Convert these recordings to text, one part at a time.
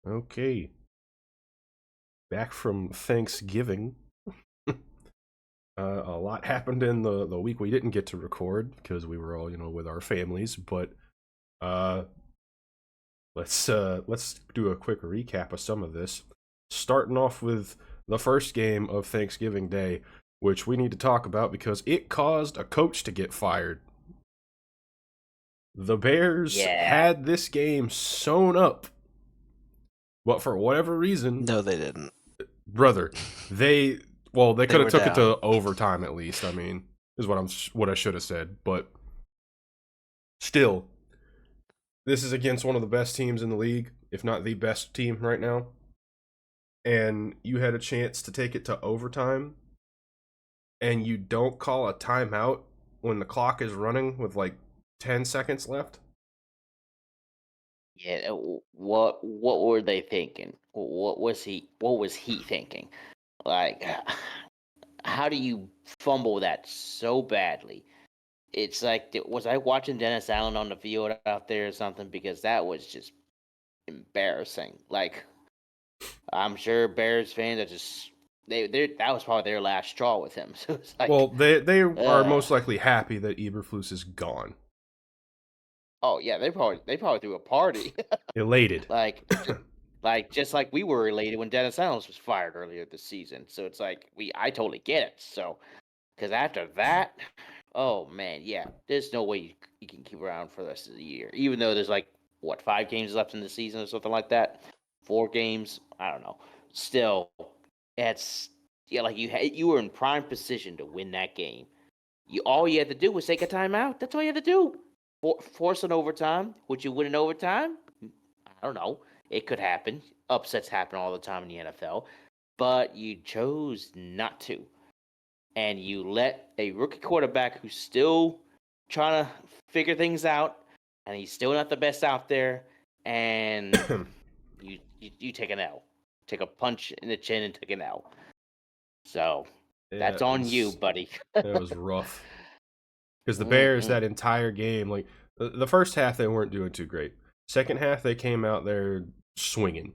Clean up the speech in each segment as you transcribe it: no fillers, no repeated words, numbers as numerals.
Okay, back from Thanksgiving. A lot happened in the week we didn't get to record because we were all with our families. But uh, let's do a quick recap of some of this. Starting off with the first game of Thanksgiving Day, which we need to talk about because it caused a coach to get fired. The Bears Yeah. had this game sewn up, but for whatever reason, No, they didn't. brother, they they They could have were took it down. to overtime at least. I mean, is what I should have said, but still, this is against one of the best teams in the league, if not the best team right now. And you had a chance to take it to overtime, and you don't call a timeout when the clock is running with like 10 seconds left. Yeah. What were they thinking? What was he thinking? Like, how do you fumble that so badly? It's like, was I watching Dennis Allen on the field out there or something? Because that was just embarrassing. Like, I'm sure Bears fans are just they that was probably their last straw with him. So it's Well, like, they are uh, most likely happy that Eberflus is gone. oh yeah, they probably threw a party. Elated. Like, just like we were elated when Dennis Allen was fired earlier this season. So it's like, I totally get it. So, because after that, oh man, yeah, there's no way you can keep around for the rest of the year. Even though there's like, what, 5 games left in the season or something like that, 4 games, I don't know. Still, it's, yeah, like you were in prime position to win that game. All you had to do was take a timeout. That's all you had to do. Force an overtime. Would you win an overtime? I don't know. It could happen. Upsets happen all the time in the NFL, but you chose not to, and you let a rookie quarterback who's still trying to figure things out, and he's still not the best out there, and you take an L, take a punch in the chin and take an L. So Yeah, that's on you, buddy. it was rough. Because the Bears Mm-mm, that entire game, like the first half, they weren't doing too great. Second half, they came out there swinging,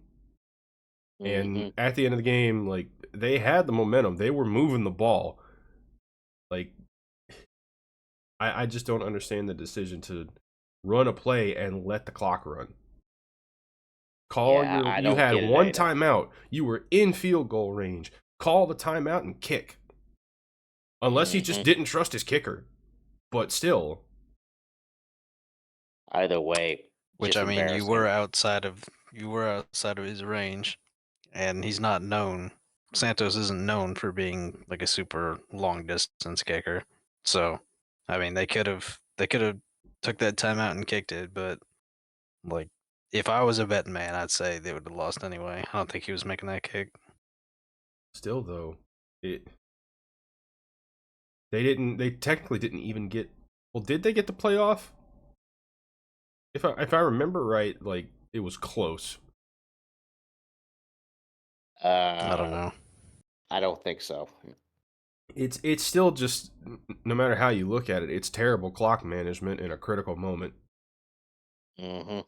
and mm-mm. at the end of the game, like they had the momentum, they were moving the ball. Like I just don't understand the decision to run a play and let the clock run. Yeah, I You don't had get it one either. timeout. You were in field goal range. Call the timeout and kick. Unless he just Hmm. didn't trust his kicker, but still, Either way, Which just I mean, embarrassing. you were outside of his range, and he's not known. Santos isn't known for being like a super long distance kicker. So, I mean, they could have took that timeout and kicked it, but like if I was a betting man, I'd say they would have lost anyway. I don't think he was making that kick. still though, it they didn't. They technically didn't even get. Well, did they get the playoff? If I remember right, like it was close. I don't Uh, know. I don't think so. It's still just no matter how you look at it, it's terrible clock management in a critical moment. Hmm.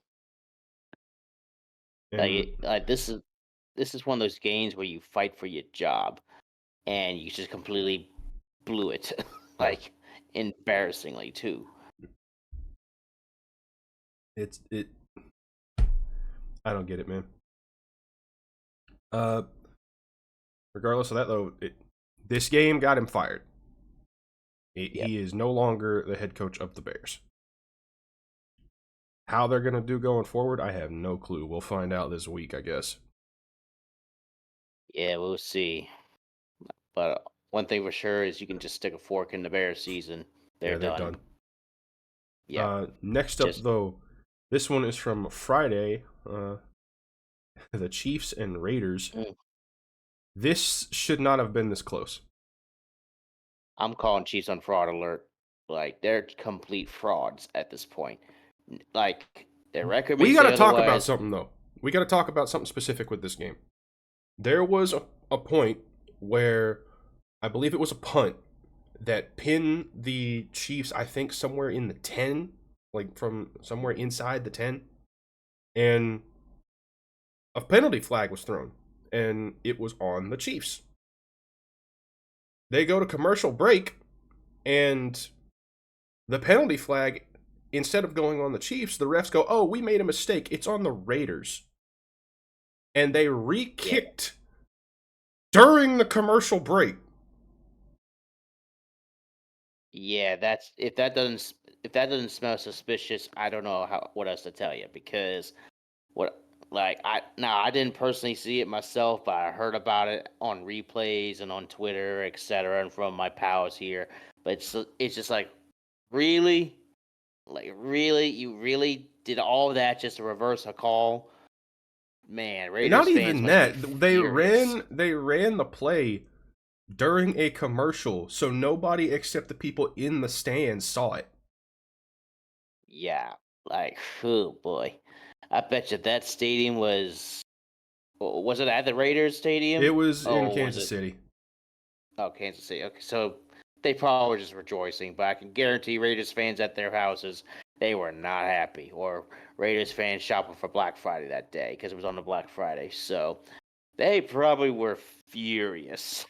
And Like this is one of those games where you fight for your job, and you just completely blew it, yeah, like, embarrassingly too. it. I don't get it, man. Uh, Regardless of that though, this game got him fired. Yep. He is no longer the head coach of the Bears. How they're gonna do going forward, I have no clue. We'll find out this week, I guess. Yeah, we'll see. But one thing for sure is you can just stick a fork in the Bears season. They're Yeah, they're done. done. Yep. Next up, Just though, this one is from Friday. The Chiefs and Raiders. mm, This should not have been this close. I'm calling Chiefs on fraud alert. Like, they're complete frauds at this point. Like, their record may We got say to talk about otherwise. something, though. We got to talk about something specific with this game. There was a point where I believe it was a punt that pinned the Chiefs, I think, somewhere in the 10, like from somewhere inside the 10. And a penalty flag was thrown, and it was on the Chiefs. They go to commercial break, and the penalty flag, instead of going on the Chiefs, the refs go, "Oh, we made a mistake. It's on the Raiders." And they re-kicked during the commercial break. Yeah, that's if that doesn't smell suspicious, I don't know what else to tell you, because I didn't personally see it myself, but I heard about it on replays and on Twitter, etc., and from my pals here. But it's just like, really, you really did all that just to reverse a call? Man, Not Raiders fans even must be that. They furious. ran the play during a commercial, so nobody except the people in the stands saw it. Yeah, like, oh boy, I bet you that stadium was it at the Raiders It stadium? was in Oh, was Kansas it? City. Oh, Kansas City. Okay, so they probably were just rejoicing, but I can guarantee Raiders fans at their houses, they were not happy. Or Raiders fans shopping for Black Friday that day because it was on the Black Friday. So they probably were furious.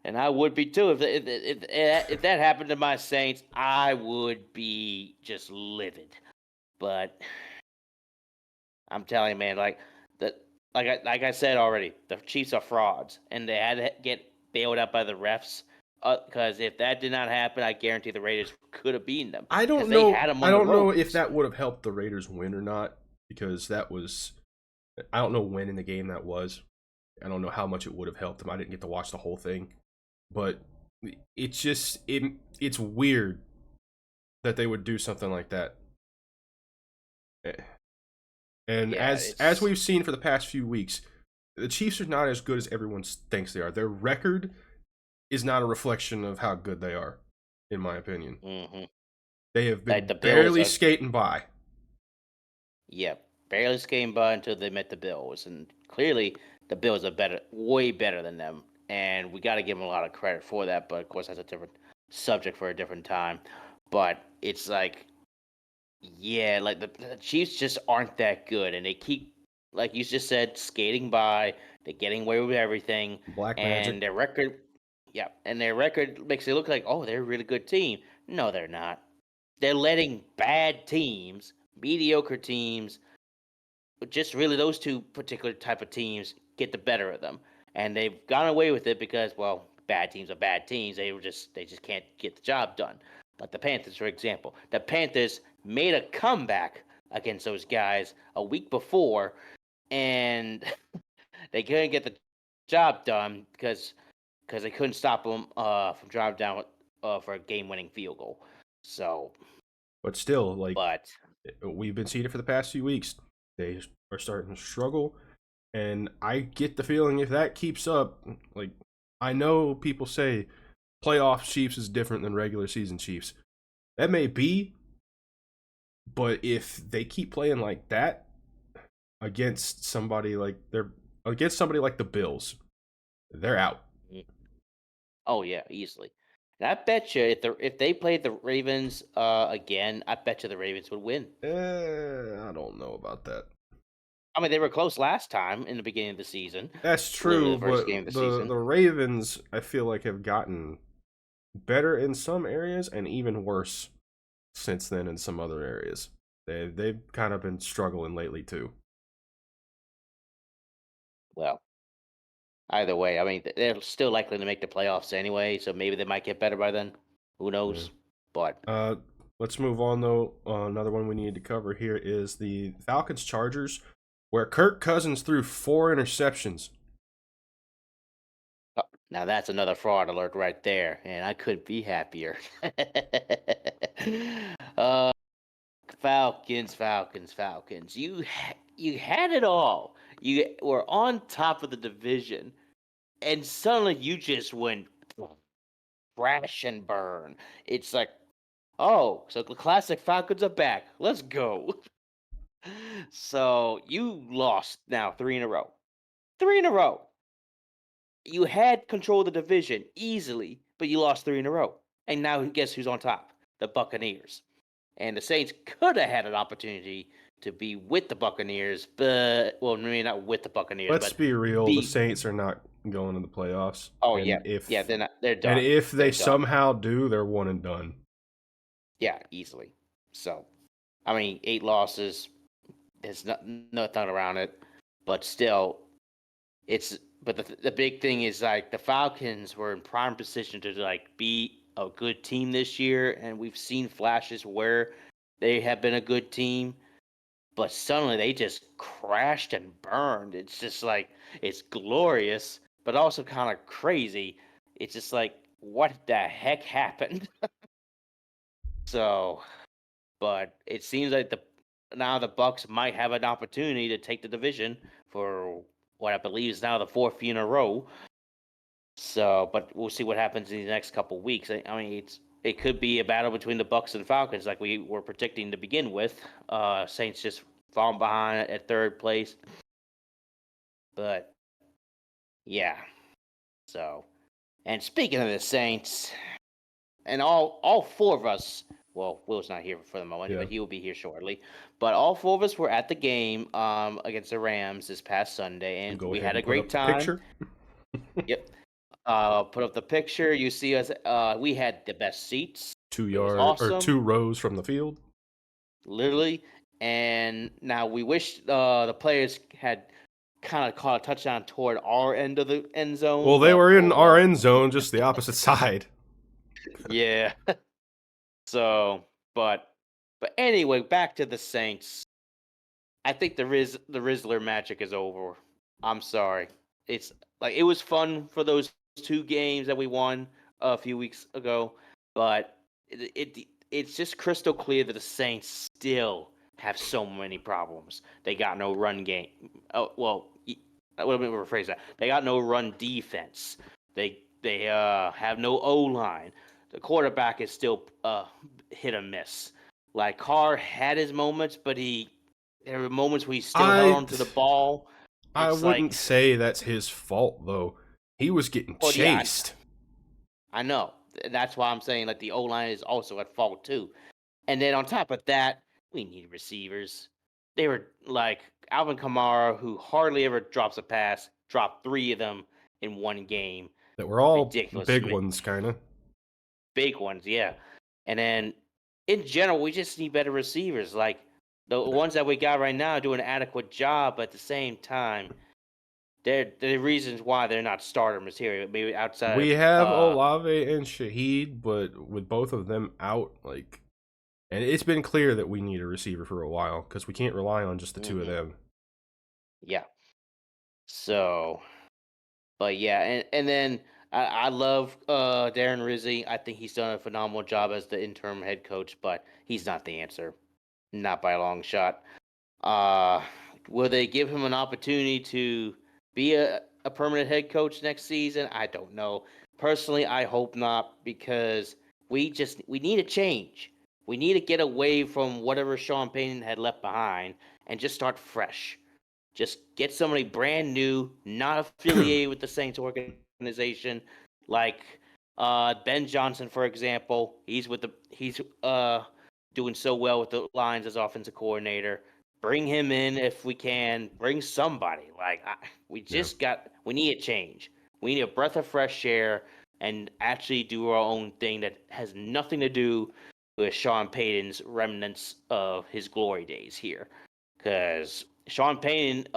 And I would be too if that happened to my Saints. I would be just livid. But I'm telling you, man, like I said already, the Chiefs are frauds, and they had to get bailed out by the refs. Because if that did not happen, I guarantee the Raiders could have beaten them I because don't they know. had them I on the don't know if ropes. that would have helped the Raiders win or not, because that was. I don't know when in the game that was. I don't know how much it would have helped them. I didn't get to watch the whole thing, but it's just it's weird that they would do something like that. And Yeah, as we've seen for the past few weeks, the Chiefs are not as good as everyone thinks they are. Their record is not a reflection of how good they are, in my opinion. hmm They have like been the Bills barely are. skating by. Yeah, barely came by until they met the Bills, and clearly the Bills are better, way better than them, and we got to give them a lot of credit for that. But of course, that's a different subject for a different time. But it's like, yeah, like the Chiefs just aren't that good, and they keep, like you just said, skating by. They're getting away with everything, Black and Magic. their record makes it look like, oh, they're a really good team. No, they're not. They're letting bad teams, mediocre teams, just really those two particular type of teams get the better of them, and they've gone away with it because, well, bad teams are bad teams. They just can't get the job done. Like the Panthers, for example, the Panthers made a comeback against those guys a week before, and they couldn't get the job done because they couldn't stop them from driving down for a game-winning field goal. So, But still, like, but we've been seeing it for the past few weeks. They are starting to struggle, and I get the feeling if that keeps up, like, I know people say playoff Chiefs is different than regular season Chiefs. That may be, but if they keep playing like that against somebody like the Bills, they're out. oh yeah, easily. And I bet you if they played the Ravens again, I bet you the Ravens would win. I don't know about that. I mean, they were close last time in the beginning of the season, That's literally true, the first but game of the the season. Ravens, I feel like, have gotten better in some areas and even worse since then in some other areas. They've kind of been struggling lately too. Well, either way, I mean, they're still likely to make the playoffs anyway, so maybe they might get better by then. Who Yeah. knows? But Uh, let's move on though. Another one we need to cover here is the Falcons Chargers, where Kirk Cousins threw 4 interceptions. now that's another fraud alert right there, and I couldn't be happier. uh, Falcons. You had it all. You were on top of the division, and suddenly you just went crash and burn. It's like, oh, so the classic Falcons are back. Let's go. So you lost now 3 in a row. 3 in a row. You had control of the division easily, but you lost 3 in a row. And now guess who's on top? The Buccaneers. And the Saints could have had an opportunity to be with the Buccaneers, but maybe not with the Buccaneers, Let's but be real. The be. Saints are not going to the playoffs. Oh And yeah, they're not. They're and done. if they They're done. somehow do, they're one and done. Yeah, easily. So, I mean, 8 losses. There's nothing around it, but still, it's. But the big thing is like the Falcons were in prime position to like be a good team this year, and we've seen flashes where they have been a good team, but suddenly they just crashed and burned. It's just like it's glorious, but also kind of crazy. It's just like what the heck happened? So, but it seems like now the Bucks might have an opportunity to take the division for what I believe is now the 4th year in a row. So, but we'll see what happens in the next couple weeks. I mean, it could be a battle between the Bucks and Falcons, like we were predicting to begin with. Saints just falling behind at 3rd place, but yeah. So, and speaking of the Saints, and all 4 of us. Well, Will's not here for the moment, Yeah. but he will be here shortly. But all 4 of us were at the game against the Rams this past Sunday, and Go we ahead had a and put great up the time. picture. Yep. Put up the picture. You see us. We had the best seats. 2 It was yards or awesome. 2 rows from the field. Literally. And now we wish the players had kind of caught a touchdown toward our end of the end zone. Well, they but, were in oh, our well. end zone, just the opposite side. Yeah. So, but anyway, back to the Saints. I think the Rizzler magic is over. I'm sorry. It's like it was fun for those 2 games that we won a few weeks ago, but it's just crystal clear that the Saints still have so many problems. They got no run game. Oh well, let me rephrase that. They got no run defense. They have no O line. The quarterback is still hit or miss. Like Carr had his moments, but there were moments where he still held onto the ball. I It's wouldn't like, say that's his fault though. He was getting well, yeah, chased. I know. That's why I'm saying like the O line is also at fault too. And then on top of that, we need receivers. They were like Alvin Kamara, who hardly ever drops a pass, dropped 3 of them in one game. That were all Ridiculous. big ones, kind of. Big ones, yeah. And then in general, we just need better receivers. Like the ones that we got right now do an adequate job, but at the same time, they're the reasons why they're not starter material. Maybe outside We of have Olave and Shaheed, but with both of them out, like, and it's been clear that we need a receiver for a while because we can't rely on just the 2 of them. Yeah. So, but yeah, and then I love Darren Rizzi. I think he's done a phenomenal job as the interim head coach, but he's not the answer, not by a long shot. Will they give him an opportunity to be a permanent head coach next season? I don't know. Personally, I hope not because we need a change. We need to get away from whatever Sean Payton had left behind and just start fresh. Just get somebody brand new, not affiliated with the Saints organization, like Ben Johnson, for example. He's doing so well with the Lions as offensive coordinator. Bring him in if we can. Bring somebody. We need a change. We need a breath of fresh air and actually do our own thing that has nothing to do with Sean Payton's remnants of his glory days here. Because Sean Payton,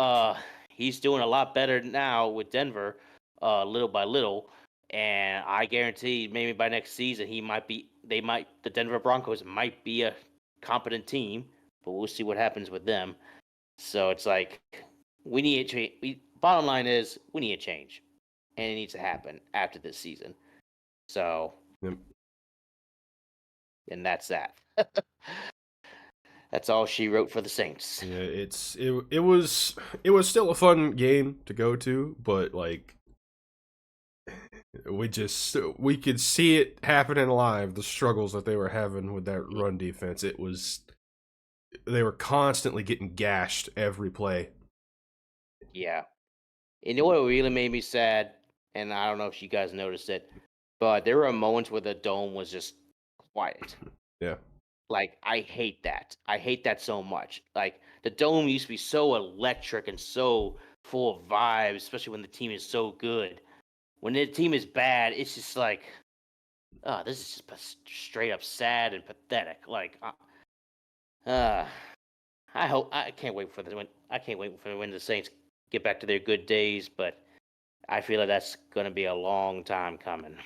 he's doing a lot better now with Denver, little by little. And I guarantee maybe by next season the Denver Broncos might be a competent team, but we'll see what happens with them. So it's like we need a change. Bottom line is we need a change, and it needs to happen after this season. So, Yep. and that's that. That's all she wrote for the Saints. Yeah, it was still a fun game to go to, but like we could see it happening live. The struggles that they were having with that run defense, they were constantly getting gashed every play. Yeah. You know what really made me sad, and I don't know if you guys noticed it, but there were moments where the dome was just quiet. Yeah. Like, I hate that. I hate that so much. Like, the dome used to be so electric and so full of vibes, especially when the team is so good. When the team is bad, it's just like, oh, this is just straight up sad and pathetic. Like, uh, I can't wait for the win. I can't wait for when the Saints get back to their good days, but I feel like that's gonna be a long time coming.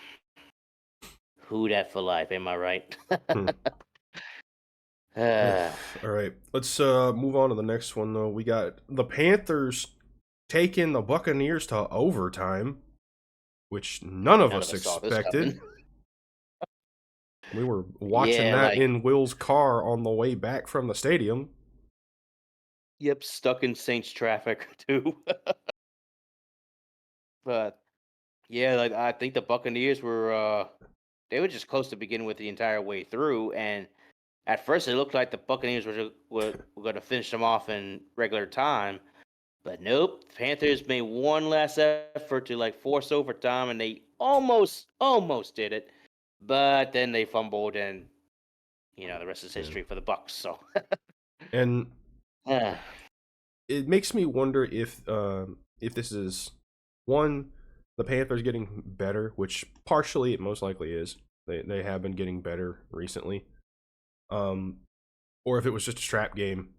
Who that for life? Am I right? Hmm. uh, All right, let's move on to the next one though. We got the Panthers taking the Buccaneers to overtime, which none of None of us us saw this coming. expected. We were watching Yeah, that like, in Will's car on the way back from the stadium. yep, stuck in Saints traffic too. But yeah, like I think the Buccaneers were they were just close to begin with the entire way through, and at first it looked like the Buccaneers were going to finish them off in regular time, but nope. Panthers made one last effort to like force overtime, and they almost did it, but then they fumbled, and the rest is Yeah. history for the Bucks. So, And uh, it makes me wonder if this is one, the Panthers getting better, which partially it most likely is. They have been getting better recently. Or if it was just a strap game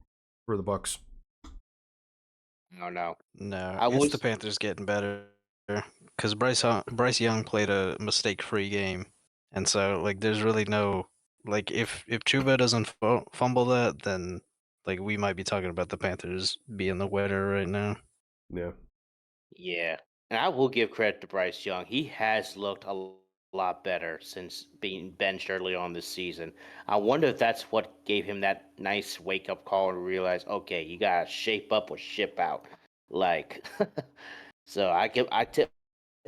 for the Bucks. I don't know. No, I it's the was Panthers getting better because Bryce Young played a mistake-free game, and so like there's really no like if Chuba doesn't fumble that, then like we might be talking about the Panthers being the winner right now. Yeah. Yeah, and I will give credit to Bryce Young. He has looked a lot better since being benched early on this season. I wonder if that's what gave him that nice wake up call and realize, okay, you gotta shape up or ship out. Like, so I tip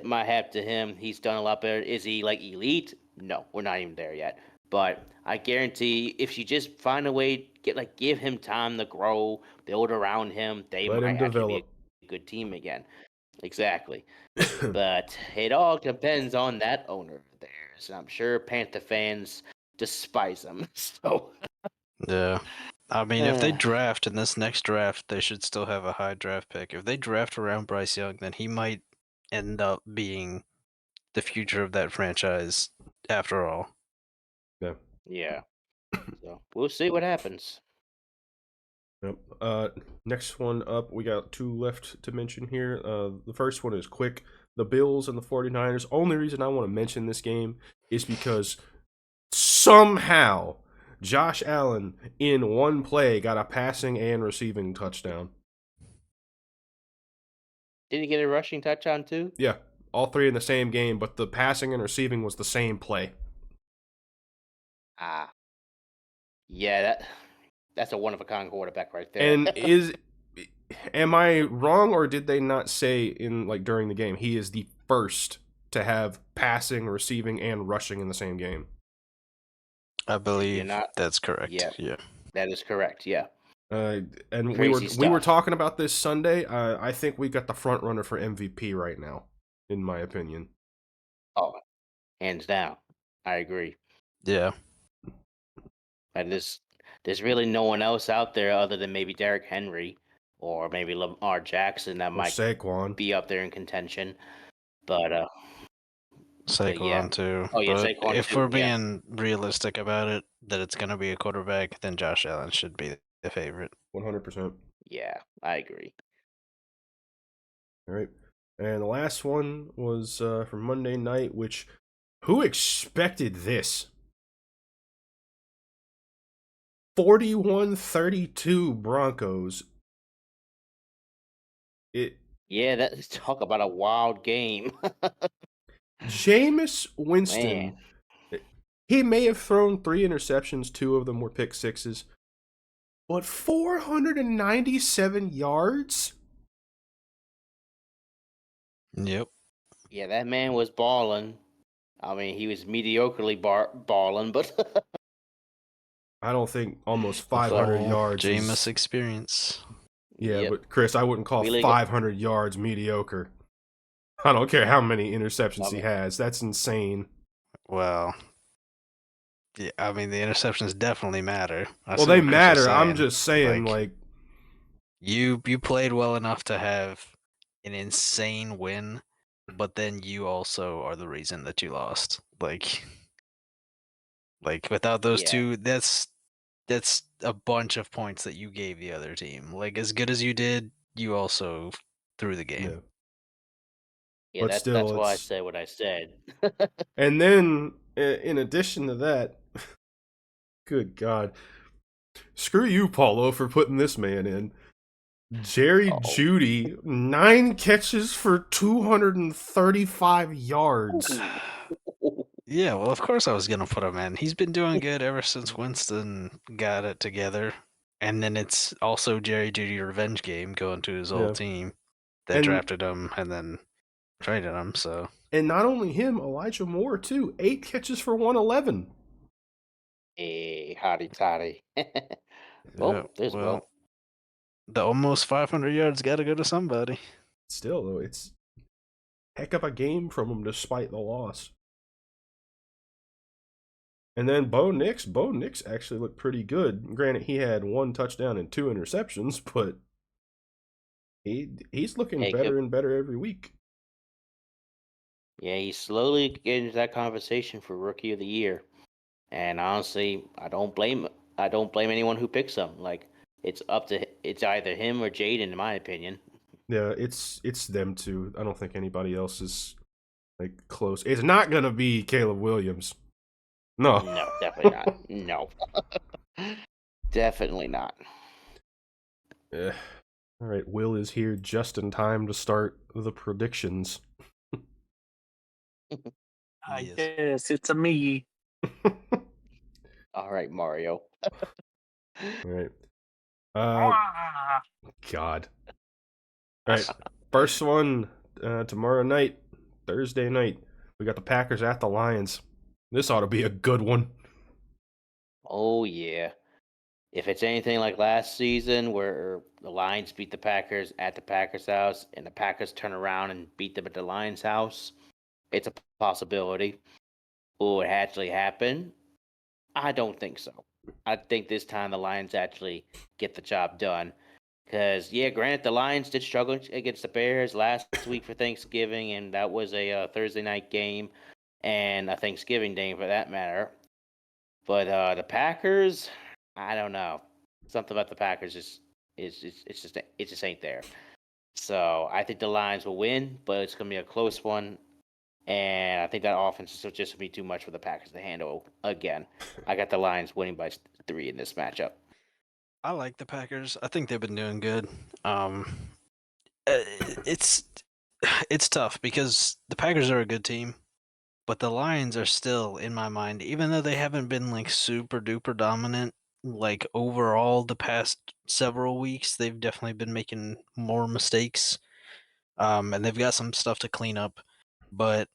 my hat to him. He's done a lot better. Is he like elite? No, we're not even there yet. But I guarantee if you just find a way, give him time to grow, build around him, they Let might him actually be develop. a good team again. Exactly. But it all depends on that owner of theirs. And I'm sure Panther fans despise him. So, Yeah. I mean, if they uh, draft in this next draft, they should still have a high draft pick. If they draft around Bryce Young, then he might end up being the future of that franchise after all. Yeah. yeah. So we'll see what happens. Yep. Next one up, we got two left to mention here. The first one is quick. The Bills and the 49ers. Only reason I want to mention this game is because somehow Josh Allen in one play got a passing and receiving touchdown. Did he get a rushing touchdown too? Yeah, all three in the same game, but the passing and receiving was the same play. Ah, yeah, that's a one of a kind quarterback right there. And am I wrong, or did they not say in like during the game he is the first to have passing, receiving, and rushing in the same game? I You're believe not. that's correct. Yeah, Yeah. that is correct. Yeah, And we were crazy we were stuff. talking about this Sunday. I think we got the front runner for MVP right now, in my opinion. Oh, hands down, I agree. Yeah. And there's really no one else out there other than maybe Derrick Henry or maybe Lamar Jackson that Or might Saquon. be up there in contention. But yeah. Saquon too. Oh yeah, But Saquon if too. we're Yeah. being realistic about it, that it's going to be a quarterback, then Josh Allen should be the favorite. 100%. Yeah, I agree. All right. And the last one was from Monday night, which who expected this? 41-32 Broncos. Yeah, that talk about a wild game. Jameis Man. Winston, he may have thrown 3 interceptions, 2 of them were pick sixes, but 497 yards? Yep. Yeah, that man was balling. I mean, he was mediocrely balling, but I don't think almost The 500 full yards Jameis is... experience. Yeah, yep. but Chris, I wouldn't call We 500 yards mediocre. I don't care how many I interceptions he mean, has. That's insane. Well, Yeah, I mean the interceptions definitely matter. I Well, see they what Chris is matter. I'm saying. just saying, like, you played well enough to have an insane win, but then you also are the reason that you lost. Like without those Yeah. two, that's a bunch of points that you gave the other team. Like as good as you did, you also threw the game. yeah. Yeah, But that's still, why I it's. said what I said. And then, in addition to that, good God. Screw you, Paulo, for putting this man in. Jerry Oh. Judy, 9 catches for 235 yards. Yeah, well, of course I was gonna put him in. He's been doing good ever since Winston got it together. And then it's also Jerry Judy revenge game going to his Yeah. old team that And drafted him and then traded him. So and not only him, Elijah Moore too. 8 catches for 111. Hey, hotty toddy. yeah, Oh, there's well, Will. the almost 500 yards got to go to somebody. Still though, it's heck of a game from him despite the loss. And then Bo Nix actually looked pretty good. Granted, he had 1 touchdown and 2 interceptions, but he's looking Hey, better and better every week. yeah, he's slowly getting into that conversation for Rookie of the Year. And honestly, I don't blame anyone who picks him. Like it's either him or Jaden, in my opinion. Yeah, it's them two. I don't think anybody else is like close. It's not gonna be Caleb Williams. No. No, definitely not. No, definitely not. Eh. All right, Will is here just in time to start the predictions. I Yes. guess it's a me. All right, Mario. All right. Ah, God. All right. First one tomorrow night, Thursday night. We got the Packers at the Lions. This ought to be a good one. Oh yeah. If it's anything like last season where the Lions beat the Packers at the Packers house and the Packers turn around and beat them at the Lions house, it's a possibility. Will it actually happen? I don't think so. I think this time the Lions actually get the job done. Because, yeah, granted, the Lions did struggle against the Bears last week for Thanksgiving, and that was a Thursday night game and a Thanksgiving game for that matter. But the Packers, I don't know. Something about the Packers it just ain't there. So I think the Lions will win, but it's gonna be a close one. And I think that offense is just be too much for the Packers to handle again. I got the Lions winning by 3 in this matchup. I like the Packers. I think they've been doing good. Um, it's it's tough because the Packers are a good team, but the Lions are still in my mind, even though they haven't been like super duper dominant. Like overall, the past several weeks, they've definitely been making more mistakes. And they've got some stuff to clean up. But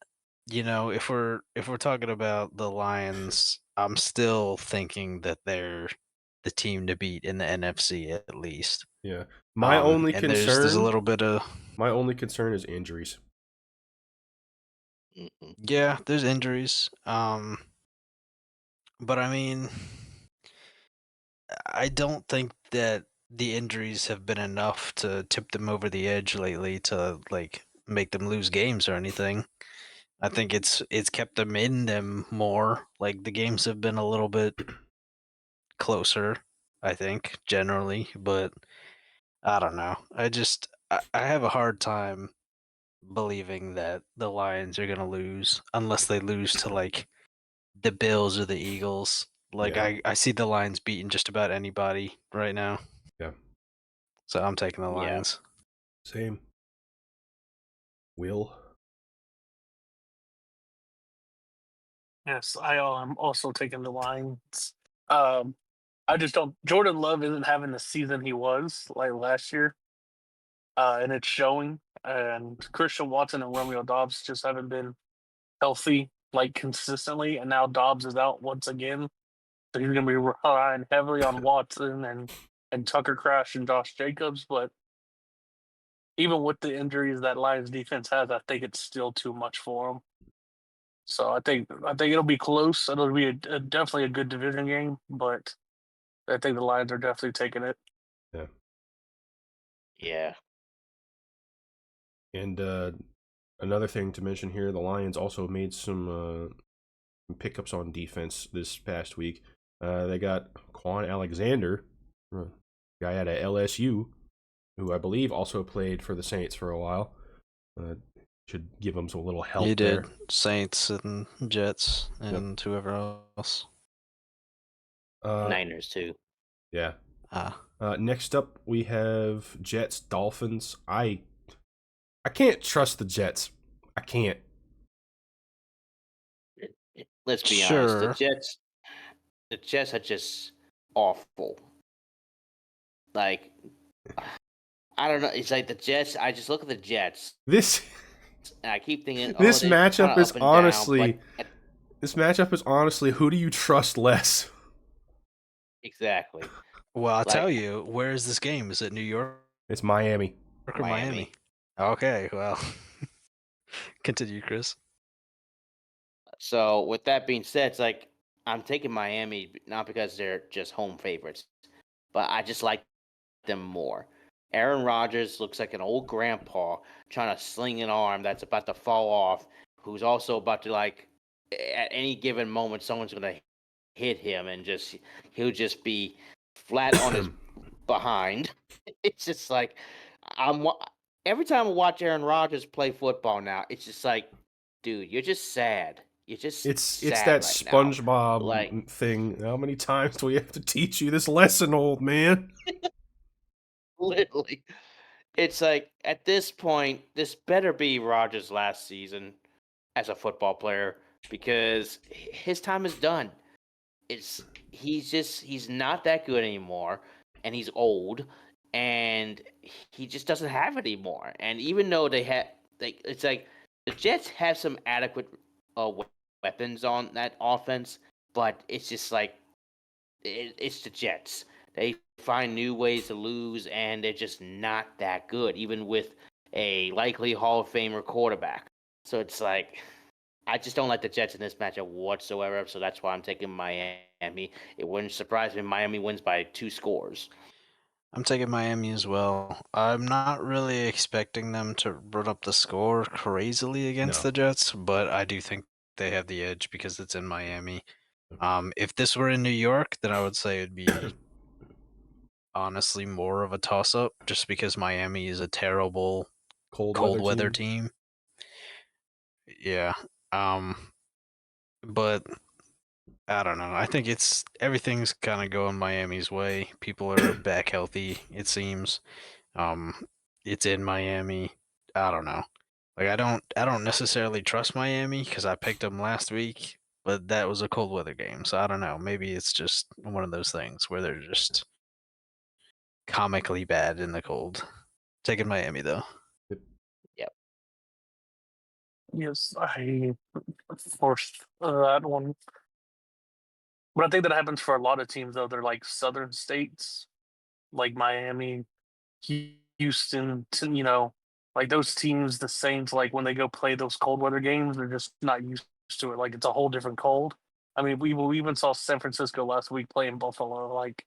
if we're talking about the Lions, I'm still thinking that they're the team to beat in the NFC at least. Yeah. My only And there's a concern little bit of is injuries. Mm-mm. yeah, there's injuries. But I mean, I don't think that the injuries have been enough to tip them over the edge lately to like make them lose games or anything. I think it's kept them in them more. Like the games have been a little bit closer, I think, generally, but I don't know. I have a hard time believing that the Lions are gonna lose unless they lose to like the Bills or the Eagles. Like Yeah. I see the Lions beating just about anybody right now. Yeah. So I'm taking the Yeah. Lions. Same. Will. yes, I am also taking the Lions. Um, I just don't. Jordan Love isn't having the season he was like last year, and it's showing. And Christian Watson and Romeo Dobbs just haven't been healthy like consistently, and now Dobbs is out once again, so he's going to be relying heavily on Watson and Tucker Crash and Josh Jacobs. But even with the injuries that Lions defense has, I think it's still too much for them. So I think it'll be close. It'll be definitely a good division game, but I think the Lions are definitely taking it. Yeah. Yeah. And another thing to mention here, the Lions also made some pickups on defense this past week. They got Quan Alexander, guy out of LSU, who I believe also played for the Saints for a while. Should give them some little help He there. did Saints and Jets and whoever else. Niners too. Yeah. Ah, Next up, we have Jets Dolphins. I can't trust the Jets. I can't. Let's be honest. sure. The Jets are just awful. Like, I don't know. It's like the Jets. I just look at the Jets This and I keep thinking, oh, this they're kind matchup of is up and down. But honestly, who do you trust less? exactly, Well, I'll tell like you, where is this game? Is it New York It's Miami. or Miami? Okay, well, continue, Chris. So with that being said, it's like I'm taking Miami not because they're just home favorites, but I just like them more. Aaron Rodgers looks like an old grandpa trying to sling an arm that's about to fall off, who's also about to at any given moment someone's gonna hit him and he'll just be flat on his behind. It's just like every time I watch Aaron Rodgers play football now, it's just like, dude, you're just sad. You're just It's sad that right now. SpongeBob Like thing. How many times do we have to teach you this lesson, old man? literally, it's like at this point, this better be Rodgers' last season as a football player because his time is done. He's not that good anymore, and he's old, and he just doesn't have it anymore. And even though it's like the Jets have some adequate weapons on that offense, but it's just like it's the Jets. They find new ways to lose, and they're just not that good, even with a likely Hall of Famer quarterback. So it's like I just don't like the Jets in this matchup whatsoever. So that's why I'm taking Miami. It wouldn't surprise me if Miami wins by 2 scores. I'm taking Miami as well. I'm not really expecting them to run up the score crazily against No. the Jets, but I do think they have the edge because it's in Miami. If this were in New York, then I would say it'd be honestly more of a toss-up, just because Miami is a terrible cold weather team. Yeah. But I don't know. I think everything's kind of going Miami's way. People are back healthy, it seems. Um, it's in Miami. I don't know. Like I don't necessarily trust Miami because I picked them last week, but that was a cold weather game, so I don't know. Maybe it's just one of those things where they're just comically bad in the cold. Taking Miami though. Yep. Yes, I forced that one. But I think that happens for a lot of teams, though. They're like southern states, like Miami, Houston, like those teams, the Saints, like when they go play those cold weather games, they're just not used to it. Like it's a whole different cold. I mean, we even saw San Francisco last week playing Buffalo, like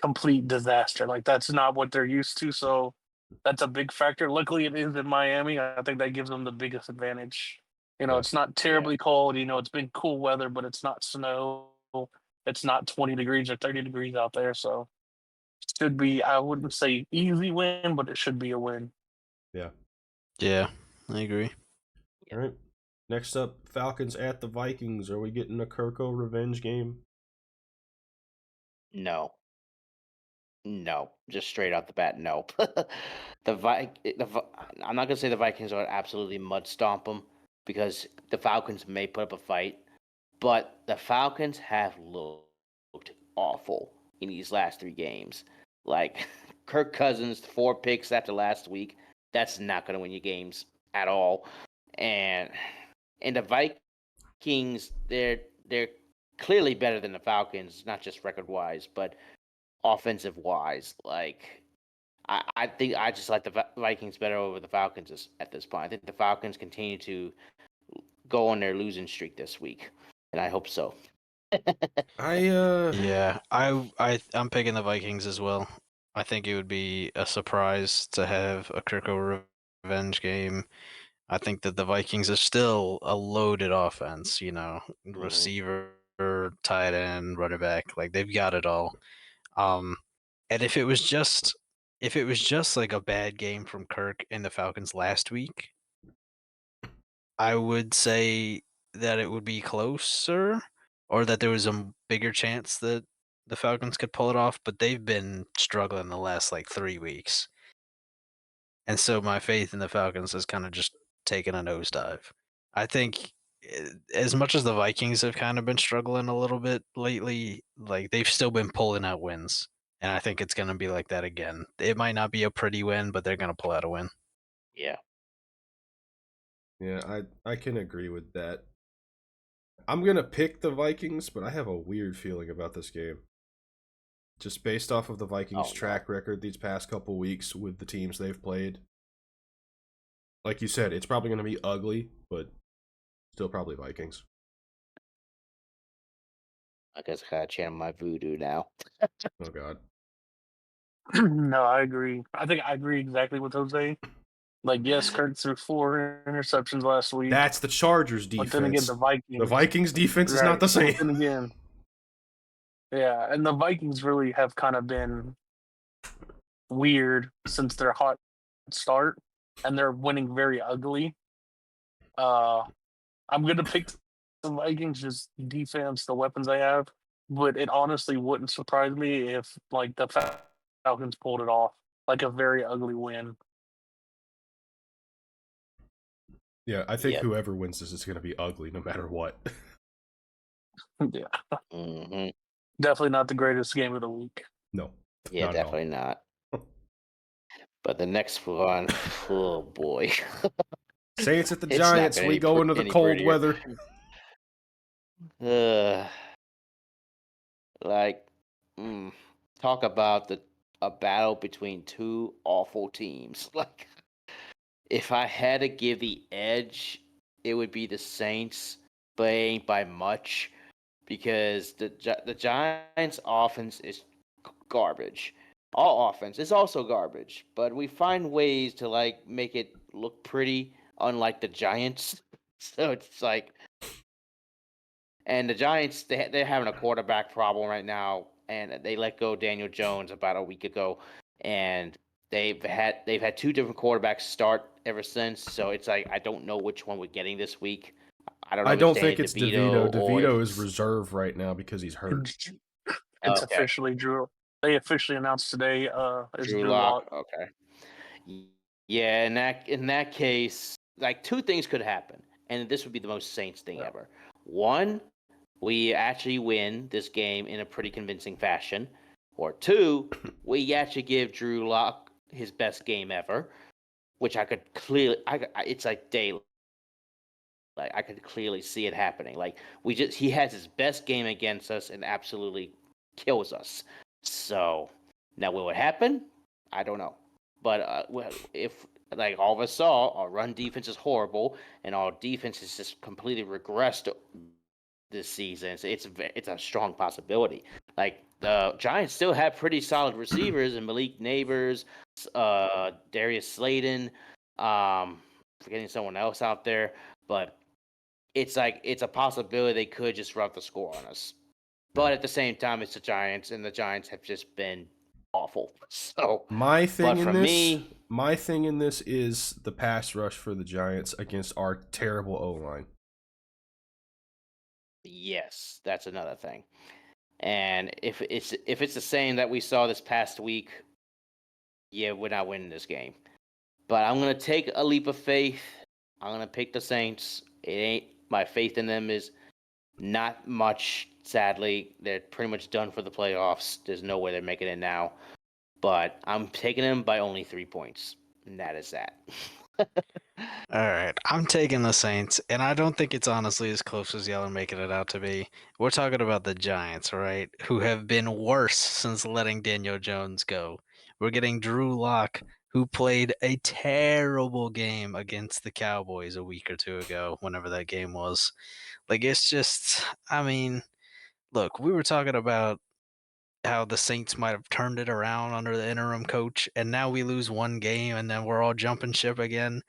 complete disaster. Like that's not what they're used to. So that's a big factor. Luckily, it is in Miami. I think that gives them the biggest advantage. Yeah. It's not terribly cold. It's been cool weather, but it's not snow. It's not 20 degrees or 30 degrees out there. So should be, I wouldn't say easy win, but it should be a win. Yeah. Yeah, I agree. All right. Next up, Falcons at the Vikings. Are we getting a Kirko revenge game? No. No. Just straight out the bat, no. I'm not gonna say the Vikings are absolutely mud stomp them because the Falcons may put up a fight, but the Falcons have looked awful in these last 3 games. Like Kirk Cousins, 4 picks after last week. That's not gonna win you games at all. And the Vikings, they're clearly better than the Falcons, not just record wise, but offensive wise. Like I think I just like the Vikings better over the Falcons at this point. I think the Falcons continue to go on their losing streak this week, and I hope so. Yeah, I'm picking the Vikings as well. I think it would be a surprise to have a Kirko revenge game. I think that the Vikings are still a loaded offense, receiver, tight end, running back, like they've got it all. And if it was just like a bad game from Kirk and the Falcons last week, I would say that it would be closer, or that there was a bigger chance that the Falcons could pull it off, but they've been struggling the last like 3 weeks. And so my faith in the Falcons has kind of just taken a nosedive. I think as much as the Vikings have kind of been struggling a little bit lately, like they've still been pulling out wins. And I think it's going to be like that again. It might not be a pretty win, but they're going to pull out a win. Yeah. Yeah, I can agree with that. I'm going to pick the Vikings, but I have a weird feeling about this game. Just based off of the Vikings' track record these past couple weeks with the teams they've played. Like you said, it's probably going to be ugly, but still probably Vikings. I guess I gotta channel my voodoo now. Oh, God. No, I agree. I think I agree exactly with Jose. Like, yes, Kirk threw 4 interceptions last week. That's the Chargers defense. But then again, the Vikings defense is not the same. But then again, yeah, and the Vikings really have kind of been weird since their hot start, and they're winning very ugly. I'm gonna pick the Vikings, just defense, the weapons they have, but it honestly wouldn't surprise me if like the Falcons pulled it off, like a very ugly win. Yeah, I think whoever wins this is going to be ugly no matter what. Yeah. Mm-hmm. Definitely not the greatest game of the week. No. Yeah, definitely not. But the next one, oh boy. Saints at the Giants, we go into the cold weather. Talk about a battle between two awful teams. Like, if I had to give the edge, it would be the Saints, but it ain't by much, because the Giants' offense is garbage. All offense is also garbage, but we find ways to like make it look pretty, unlike the Giants. So it's like, and the Giants, they're having a quarterback problem right now, and they let go Daniel Jones about a week ago, and they've had 2 different quarterbacks start ever since. So it's like, I don't know which one we're getting this week. I don't think it's DeVito. DeVito is reserve right now because he's hurt. It's officially Drew. They officially announced today it's Drew Lock. Okay. Yeah, in that case, like 2 things could happen, and this would be the most Saints thing ever. 1, we actually win this game in a pretty convincing fashion, or 2, we actually give Drew Lock his best game ever, which I could clearly, it's like daily. Like, I could clearly see it happening. Like, he has his best game against us and absolutely kills us. So now what would happen? I don't know. But if, like all of us saw, our run defense is horrible and our defense is just completely regressed this season. So it's a strong possibility. Like, the Giants still have pretty solid receivers and Malik Neighbors, Darius Slayton, forgetting someone else out there, but it's like, it's a possibility they could just run the score on us. But at the same time, it's the Giants, and the Giants have just been awful. So my thing in this is the pass rush for the Giants against our terrible O-line. Yes, that's another thing. And if it's the same that we saw this past week, yeah, we're not winning this game. But I'm gonna take a leap of faith. I'm gonna pick the Saints. My faith in them is not much, sadly. They're pretty much done for the playoffs. There's no way they're making it now. But I'm taking them by only 3 points. And that is that. All right, I'm taking the Saints, and I don't think it's honestly as close as y'all are making it out to be. We're talking about the Giants, right? Who have been worse since letting Daniel Jones go. We're getting Drew Lock, who played a terrible game against the Cowboys a week or two ago, whenever that game was. Like, it's just, I mean, look, we were talking about how the Saints might have turned it around under the interim coach, and now we lose one game and then we're all jumping ship again.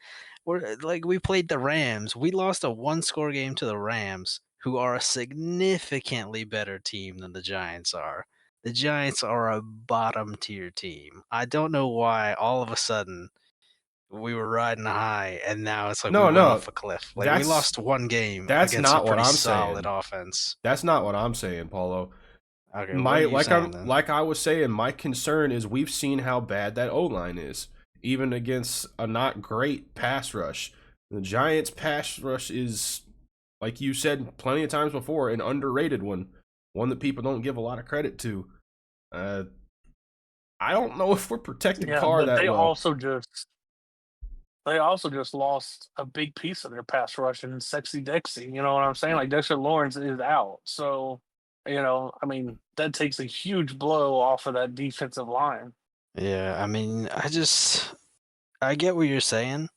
We're like, we played the Rams. We lost a one-score game to the Rams, who are a significantly better team than the Giants are. The Giants are a bottom tier team. I don't know why all of a sudden we were riding high and now it's like we No, went off no, a cliff. Like, we lost one game that's against a not what pretty I'm solid saying. offense. That's not what I'm saying, Paulo. Okay, what are you saying then? Like I was saying, my concern is we've seen how bad that O-line is, even against a not great pass rush. The Giants' pass rush is, like you said plenty of times before, an underrated one that people don't give a lot of credit to. I don't know if we're protecting Yeah, Carr but that well. they also just lost a big piece of their pass rush in Sexy Dexy. You know what I'm saying? Like Dexter Lawrence is out, so I mean that takes a huge blow off of that defensive line. Yeah, I mean, I get what you're saying,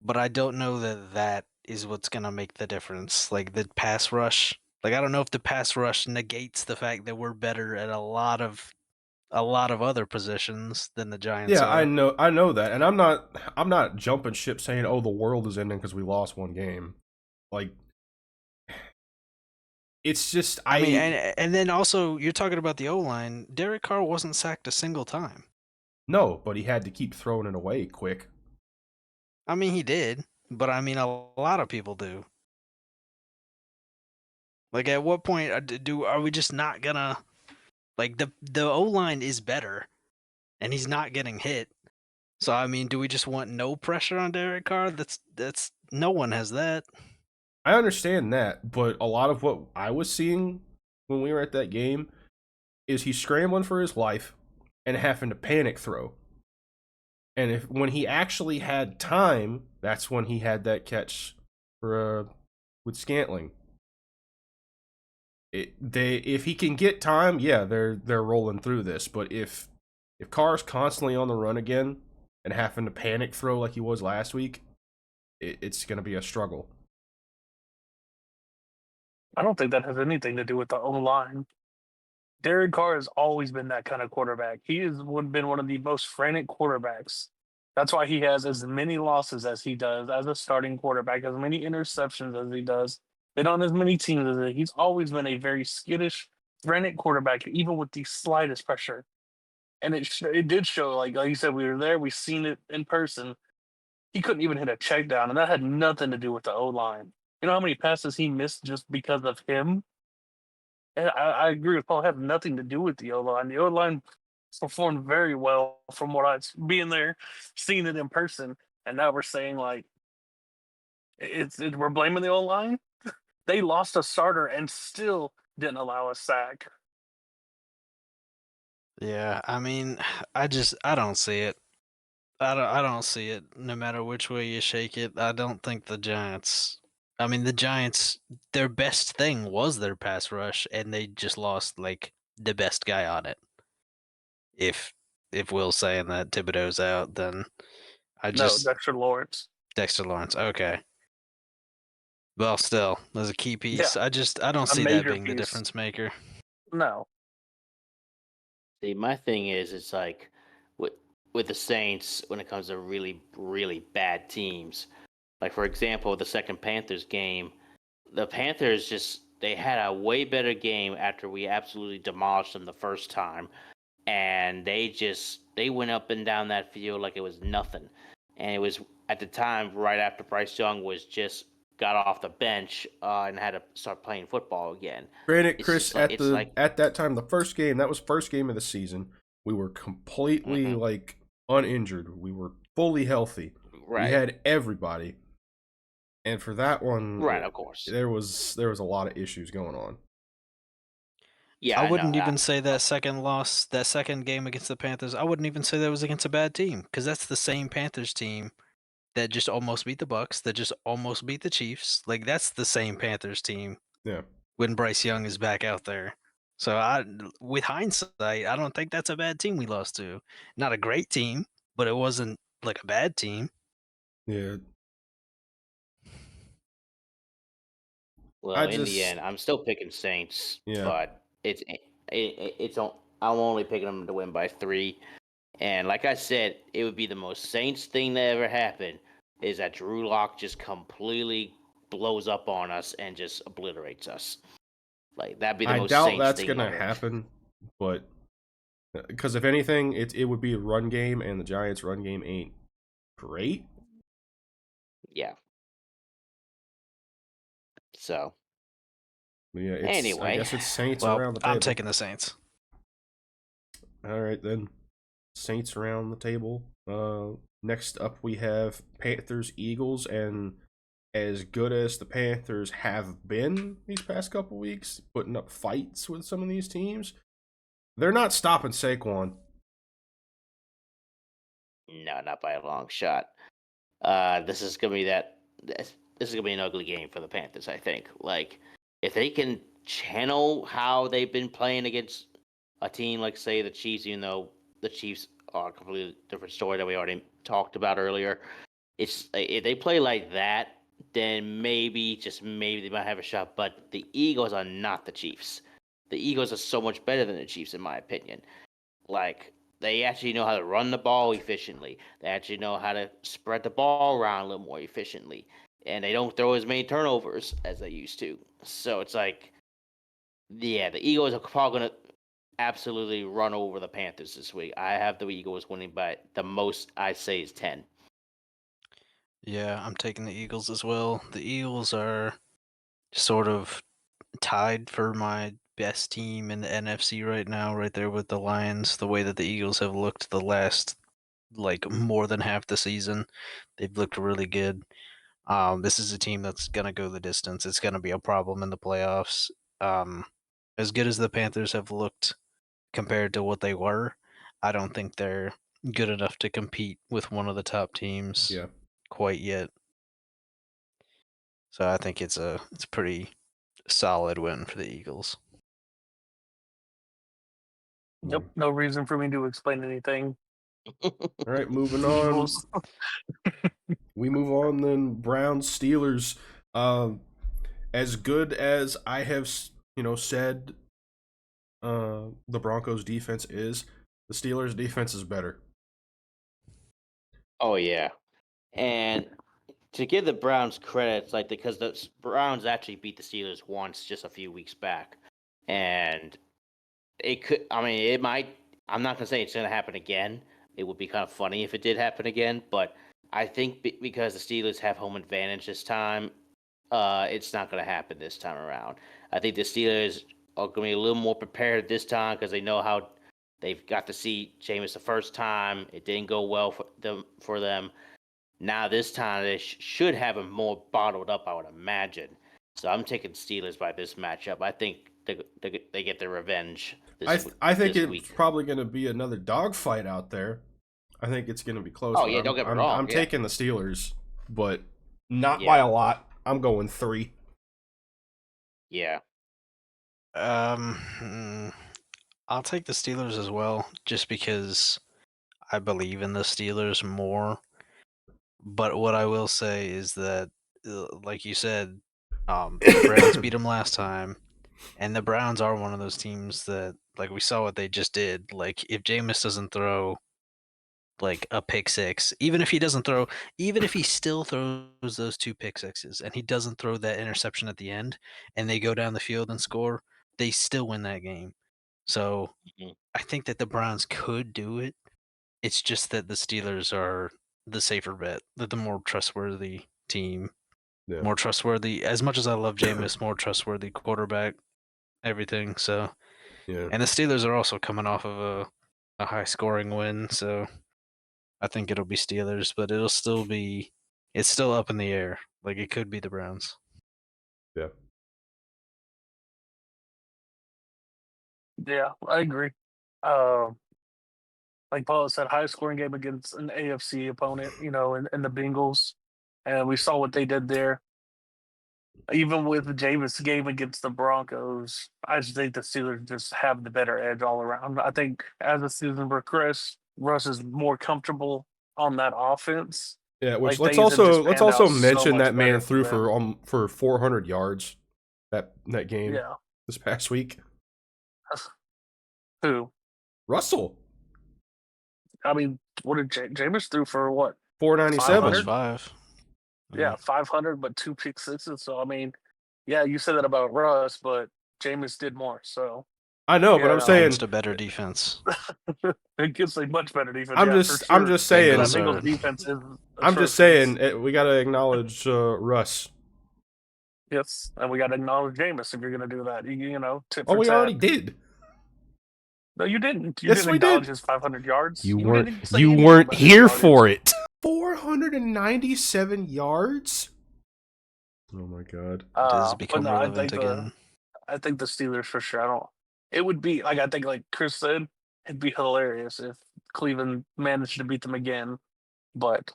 but I don't know that that is what's gonna make the difference. Like, the pass rush, like, I don't know if the pass rush negates the fact that we're better at a lot of other positions than the Giants Yeah, are. I know that, and I'm not jumping ship saying, "Oh, the world is ending because we lost one game." Like, it's just I mean, and then also you're talking about the O-line. Derek Carr wasn't sacked a single time. no, but he had to keep throwing it away quick. I mean, he did, but I mean, a lot of people do. Like, at what point are we just not gonna, like, the O-line is better, and he's not getting hit. So, I mean, do we just want no pressure on Derek Carr? That's no one has that. I understand that, but a lot of what I was seeing when we were at that game is he's scrambling for his life and having to panic throw. And when he actually had time, that's when he had that catch for with Scantling. If he can get time, yeah, they're rolling through this. But if Carr's constantly on the run again and having to panic throw like he was last week, it's going to be a struggle. I don't think that has anything to do with the O line. Derek Carr has always been that kind of quarterback. He has been one of the most frantic quarterbacks. That's why he has as many losses as he does as a starting quarterback, as many interceptions as he does, been on as many teams as he. He's always been a very skittish, frantic quarterback, even with the slightest pressure. And it did show, like you said, we were there, we seen it in person. He couldn't even hit a check down, and that had nothing to do with the O line. You know how many passes he missed just because of him? And I agree with Paul. It had nothing to do with the O line. The O line performed very well from what I being there, seeing it in person, and now we're saying like we're blaming the O line. They lost a starter and still didn't allow a sack. Yeah, I mean, I don't see it. I don't see it. No matter which way you shake it, I don't think the Giants. I mean, the Giants, their best thing was their pass rush, and they just lost like the best guy on it. If Will's saying that Thibodeau's out, then No, Dexter Lawrence. Dexter Lawrence. Okay. Well, still, there's a key piece. Yeah, I don't a see that major being the piece. difference maker. No, See, my thing is, it's like with the Saints when it comes to really, really bad teams. Like, for example, the second Panthers game, the Panthers they had a way better game after we absolutely demolished them the first time, and they went up and down that field like it was nothing. And it was at the time right after Bryce Young was just got off the bench and had to start playing football again. Granted, It's Chris, just like it's like at that time, that was first game of the season. We were completely like uninjured. We were fully healthy. right, We had everybody, and for that one, right, of course. there was a lot of issues going on. Yeah, I I wouldn't know. even say that second game against the Panthers, I wouldn't even say that was against a bad team, because that's the same Panthers team that just almost beat the Bucks, that just almost beat the Chiefs. Like, that's the same Panthers team Yeah. when Bryce Young is back out there. So with hindsight, I don't think that's a bad team we lost to. Not a great team, but it wasn't like a bad team. Yeah. Well, I in the just end, I'm still picking Saints, yeah. but I'm only picking them to win by 3. And like I said, it would be the most Saints thing that ever happened is that Drew Lock just completely blows up on us and just obliterates us. Like that'd be the I most doubt Saints that's thing gonna ever. happen, but because if anything, it would be a run game, and the Giants' run game ain't great. Yeah. So Yeah, I anyway, guess it's Saints Well, around the I'm table. taking the Saints. All right then, Saints around the table. Next up we have Panthers Eagles, and as good as the Panthers have been these past couple weeks, putting up fights with some of these teams, they're not stopping Saquon. no, not by a long shot. This is gonna be this is gonna be an ugly game for the Panthers. I think. Like if they can channel how they've been playing against a team like say the Chiefs, even though the Chiefs are a completely different story that we already talked about earlier. It's if they play like that, then maybe just maybe they might have a shot. But the Eagles are not the Chiefs. The Eagles are so much better than the Chiefs, in my opinion. Like they actually know how to run the ball efficiently. They actually know how to spread the ball around a little more efficiently, and they don't throw as many turnovers as they used to. So it's like, yeah, the Eagles are probably gonna absolutely run over the Panthers this week. I have the Eagles winning by the most. I say is 10. Yeah, I'm taking the Eagles as well. The Eagles are sort of tied for my best team in the NFC right now, right there with the Lions. The way that the Eagles have looked the last like more than half the season, they've looked really good. This is a team that's gonna go the distance. It's gonna be a problem in the playoffs. Um, as good as the Panthers have looked compared to what they were, I don't think they're good enough to compete with one of the top teams Yeah. quite yet. So I think it's a pretty solid win for the Eagles. Yep, no reason for me to explain anything. All right, moving The on. Eagles. We move on then. Browns Steelers. As good as I have said, the Broncos defense is, the Steelers defense is better. Oh yeah, and to give the Browns credit, it's like because the Browns actually beat the Steelers once just a few weeks back, and it could. I mean, it might. I'm not gonna say it's gonna happen again. It would be kind of funny if it did happen again, but I think because the Steelers have home advantage this time, it's not gonna happen this time around. I think the Steelers are gonna be a little more prepared this time because they know how they've got to see Jameis the first time. It didn't go well for them. Now this time they should have him more bottled up, I would imagine. So I'm taking Steelers by this matchup. I think they get their revenge I think this it's week. probably going to be another dogfight out there. I think it's going to be close, Oh but yeah, don't get me wrong. I'm Yeah, taking the Steelers, but not by yeah, a lot. I'm going 3. yeah. Hmm, I'll take the Steelers as well, just because I believe in the Steelers more. But what I will say is that, like you said, the Browns beat them last time, and the Browns are one of those teams that, like, we saw what they just did. Like, if Jameis doesn't throw like a pick six, even if he doesn't throw, even if he still throws those 2 pick sixes, and he doesn't throw that interception at the end, and they go down the field and score, they still win that game. So Mhm. I think that the Browns could do it. It's just that the Steelers are the safer bet. They're the more trustworthy team. Yeah. More trustworthy. As much as I love Jameis, more trustworthy quarterback, everything. So, Yeah. and the Steelers are also coming off of a high scoring win. So I think it'll be Steelers, but it's still up in the air. Like it could be the Browns. Yeah. Yeah, I agree. Like Paul said, high scoring game against an AFC opponent, and the Bengals. And we saw what they did there. Even with the Jameis game against the Broncos, I just think the Steelers just have the better edge all around. I think as the season progresses, Russ is more comfortable on that offense. Yeah, which Like, things have just let's panned also out so mention much that man better threw them. for 400 yards that game Yeah. this past week. Who? Russell, I mean, what did Jameis threw for what? 497. Plus 500? 5. Yeah, 500, but 2 pick sixes. So I mean, yeah, you said that about Russ, but Jameis did more. So I know, but I'm yeah, Against saying a better defense. against a much better defense. Yeah, for I'm sure. just That saying Bengals Bengals are defense is I'm just atrocious. saying we got to acknowledge Russ. Yes, and we got to acknowledge Jameis if you're going to do that. You know, tit Oh, for we tat. already did. No, you didn't. You Yes, didn't we acknowledge did. his 500 yards. You didn't say you anything weren't about his here yardage. for it. 497 yards. Oh my god. It has But become no, relevant again. I think the Steelers for sure. I don't. It would be like, I think, like Chris said, it'd be hilarious if Cleveland managed to beat them again. But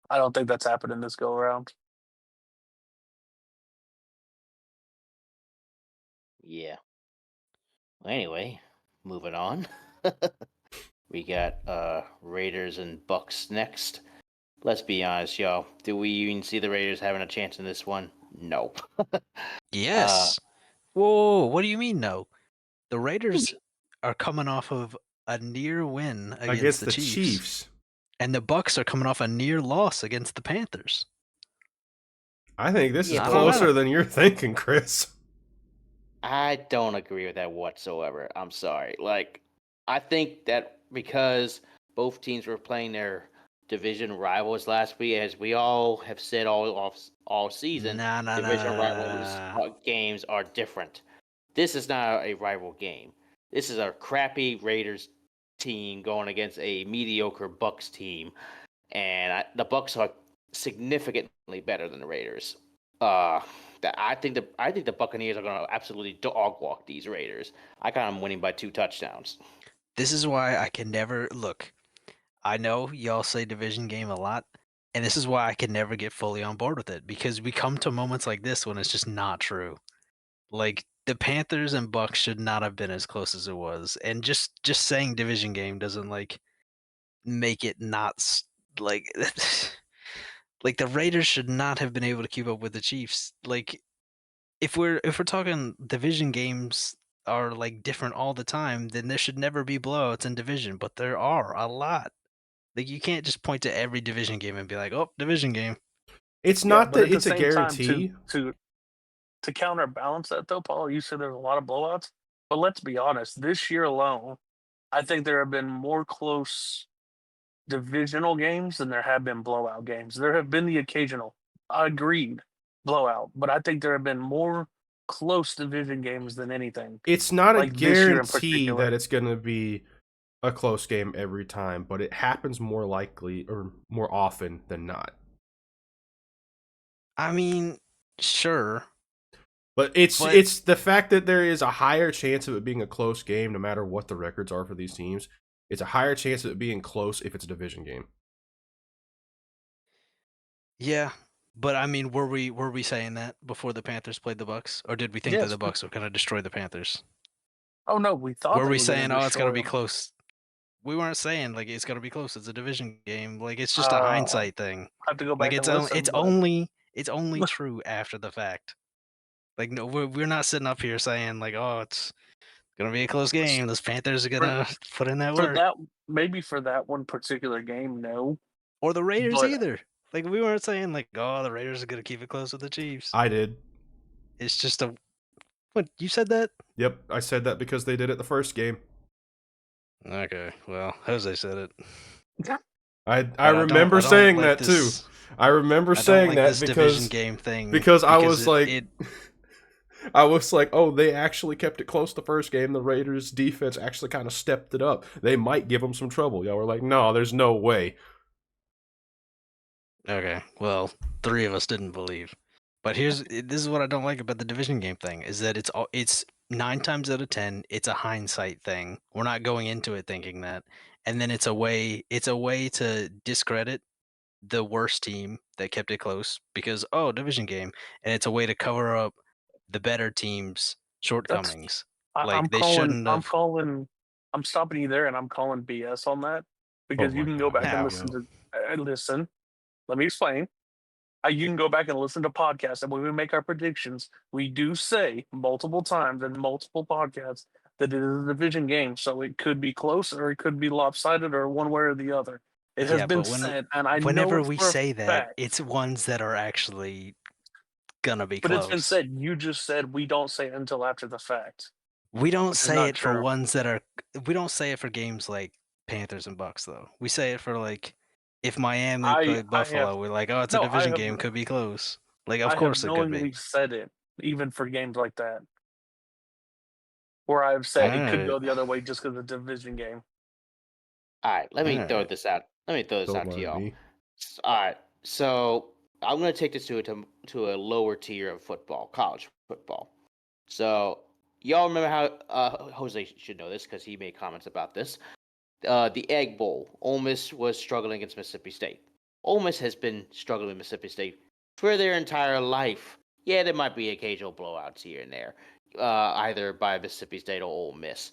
I don't think that's happening this go around. Yeah. Well, anyway, moving on. We got Raiders and Bucks next. Let's be honest, y'all. Do we even see the Raiders having a chance in this one? No. Yes. Whoa, what do you mean no? The Raiders are coming off of a near win against the Chiefs. And the Bucks are coming off a near loss against the Panthers. I think this is Yeah, but closer than you're thinking, Chris. I don't agree with that whatsoever. I'm sorry. Like, I think that because both teams were playing their division rivals last week, as we all have said all season, division rivals games are different. This is not a rival game. This is a crappy Raiders team going against a mediocre Bucks team, and the Bucks are significantly better than the Raiders. I think the Buccaneers are going to absolutely dog walk these Raiders. I got them winning by 2 touchdowns. This is why I can never look. I know y'all say division game a lot, and this is why I can never get fully on board with it, because we come to moments like this when it's just not true. Like, the Panthers and Bucks should not have been as close as it was, and just saying division game doesn't like make it not like like the Raiders should not have been able to keep up with the Chiefs. Like, if we're talking division games are like different all the time, then there should never be blowouts in division, but there are a lot. Like, you can't just point to every division game and be like, "Oh, division game." It's Yeah, not but that at the it's a same time, guarantee. to counterbalance that though, Paul, you said there's a lot of blowouts. But let's be honest, this year alone, I think there have been more close divisional games than there have been blowout games. There have been the occasional, agreed, blowout, but I think there have been more close division games than anything. It's not a Like this year in guarantee that particular. it's going to be a close game every time, but it happens more likely or more often than not. I mean, sure. But it's the fact that there is a higher chance of it being a close game no matter what the records are for these teams. It's a higher chance of it being close if it's a division game. Yeah, but I mean, were we saying that before the Panthers played the Bucks, or did we think that Yes. the Bucks were going to destroy the Panthers? Oh no, we thought Were they we were gonna saying, "Oh, it's going to be destroy 'em. close"? We weren't saying like it's going to be close. It's a division game. Like, it's just a hindsight thing. I have to go Like, back it's and listen. it's but only true after the fact. Like, no, we're not sitting up here saying like, "Oh, it's gonna be a close game. Those Panthers are gonna put in that for work." that, maybe for that one particular game, no. Or the Raiders But either. Like, we weren't saying like, "Oh, the Raiders are gonna keep it close with the Chiefs." I did. It's just a what you said that? Yep, I said that because they did it the first game. Okay, well, Jose said it. I remember saying that too. I remember saying that this division game thing because I was like, I was like, oh, they actually kept it close the first game. The Raiders' defense actually kind of stepped it up. They might give them some trouble. Y'all were like, no, there's no way. Okay, well, 3 of us didn't believe. But this is what I don't like about the division game thing, is that it's 9 times out of 10, it's a hindsight thing. We're not going into it thinking that. And then it's a way to discredit the worst team that kept it close because, oh, division game, and it's a way to cover up the better team's shortcomings. Like, I'm they shouldn't have. calling. I'm stopping you there, and I'm calling BS on that because you my can go God, back and How? listen to listen. Let me explain. You can go back and listen to podcasts, and when we make our predictions, we do say multiple times in multiple podcasts that it is a division game, so it could be close or it could be lopsided or one way or the other. It has Yeah, been but said, and I know whenever it we for a say that, fact. it's ones that are actually gonna be But it's been close. said. You just said we don't say it until after the fact. We don't Which is say not it for true. ones that are. We don't say it for games like Panthers and Bucks, though. We say it for like if Miami play I have Buffalo, we're like, oh, it's a no. division game, could be close. Like, of I have course it could be. knowingly said it, even for games like that, where I've said it could Alright. go the other way just because of the division game. All right, let me throw Alright. this out. Let me throw this Don't out to mind y'all. me. All right, so I'm going to take this to a lower tier of football, college football. So y'all remember how Jose should know this because he made comments about this. The Egg Bowl. Ole Miss was struggling against Mississippi State. Ole Miss has been struggling with Mississippi State for their entire life. Yeah, there might be occasional blowouts here and there, either by Mississippi State or Ole Miss,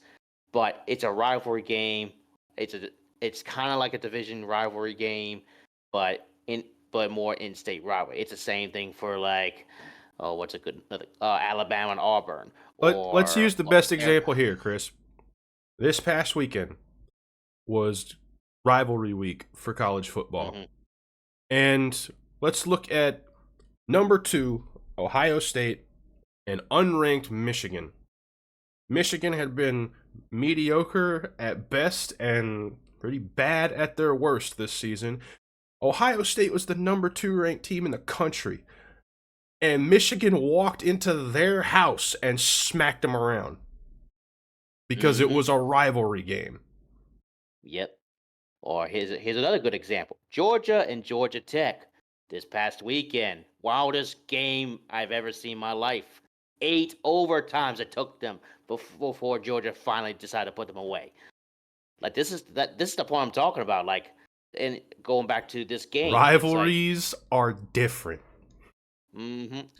but it's a rivalry game. It's kind of like a division rivalry game, but more in-state rivalry. It's the same thing for like, oh, what's a good Alabama and Auburn, Let's or use the best example here, Chris. This past weekend was rivalry week for college football. Mhm. And let's look at number 2, Ohio State, and unranked Michigan. Michigan had been mediocre at best and pretty bad at their worst this season. Ohio State was the number 2 ranked team in the country. And Michigan walked into their house and smacked them around. Because it was a rivalry game. Yep. Or here's another good example: Georgia and Georgia Tech this past weekend. Wildest game I've ever seen in my life. 8 overtimes it took them before Georgia finally decided to put them away. Like this is the point I'm talking about. Like, and going back to this game, Rivalries are different.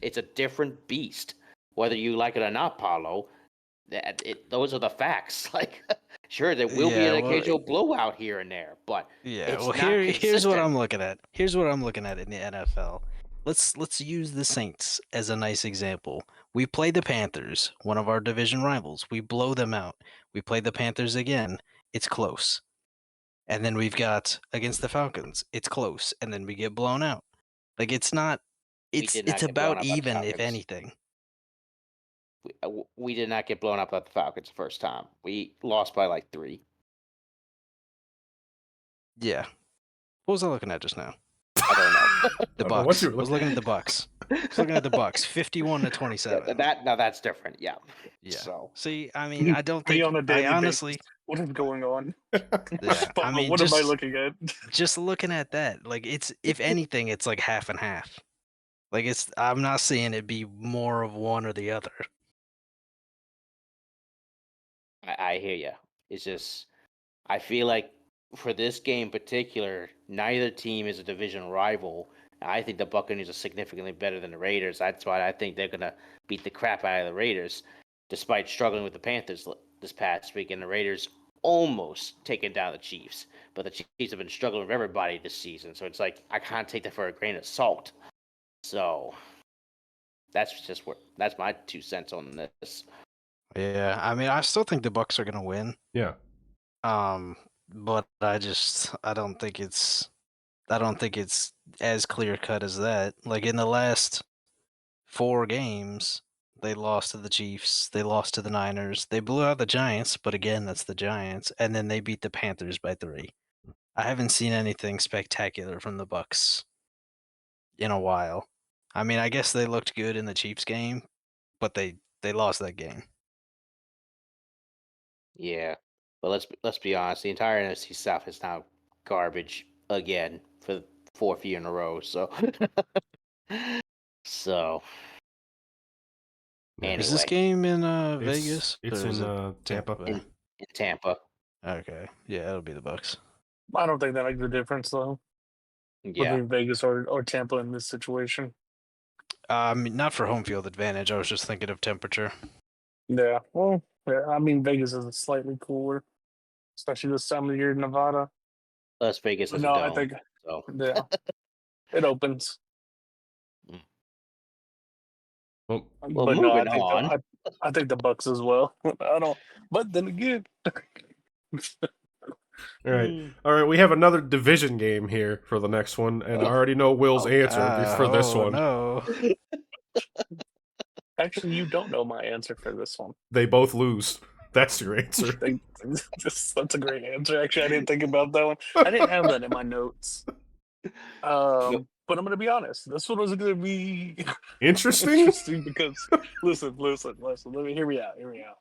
it's a different beast, whether you like it or not, Paulo. Those are the facts. Like, sure, there will be Yeah, an well, occasional blowout here and there, but Yeah, it's well, not here's what consistent. I'm looking at. Here's what I'm looking at in the NFL. Let's use the Saints as a nice example. We play the Panthers, one of our division rivals. We blow them out. We play the Panthers again. It's close. And then we've got against the Falcons. It's close, and then we get blown out. Like it's not. We did not It's get blown about out by the even, if Falcons. anything. We did not get blown out by the Falcons the first time. We lost by like 3. Yeah. What was I looking at just now? I don't know. The I don't know what Bucks. you I were was looking at the Bucks. I was looking at the Bucks. 51-27. Now that's different. Yeah. Yeah. So See, I mean, I don't Me think on a I daily honestly. basis. What is going on? Yeah, I mean, what am I just looking at? just looking at that, like it's if anything, it's like half and half. Like it's I'm not seeing it be more of one or the other. I hear you. It's just I feel like for this game in particular, neither team is a division rival. I think the Buccaneers are significantly better than the Raiders. That's why I think they're gonna beat the crap out of the Raiders, despite struggling with the Panthers this past week. And the Raiders almost taking down the Chiefs, but the Chiefs have been struggling with everybody this season. So it's like I can't take that for a grain of salt. So that's my 2 cents on this. Yeah, I mean, I still think the Bucks are gonna win. Yeah. But I don't think it's as clear cut as that. Like in the last 4 games, they lost to the Chiefs, they lost to the Niners, they blew out the Giants, but again, that's the Giants, and then they beat the Panthers by 3. I haven't seen anything spectacular from the Bucks in a while. I mean, I guess they looked good in the Chiefs game, but they lost that game. Yeah, but let's be honest. The entire NFC South is now garbage again for the 4th year in a row. So, so Yeah. Is this anyway, game in Vegas? It's or is in it Tampa. in Tampa, Okay, yeah, it'll be the Bucks. I don't think that makes a difference though. yeah, Between Vegas or Tampa in this situation. Not for home field advantage. I was just thinking of temperature. Yeah. Well, yeah, I mean Vegas is slightly cooler, especially this time of the year in Nevada. Las Vegas is No, a I dome. think So yeah, it opens. Well, But no, moving on. I think the Bucks as well. I don't. But then again, all right. We have another division game here for the next one, and I already know Will's answer for this one. No. actually, you don't know my answer for this one. They both lose. That's your answer. That's a great answer. Actually, I didn't think about that one. I didn't have that in my notes. But I'm gonna be honest. This one was gonna be Interesting. interesting because listen. Let me hear me out.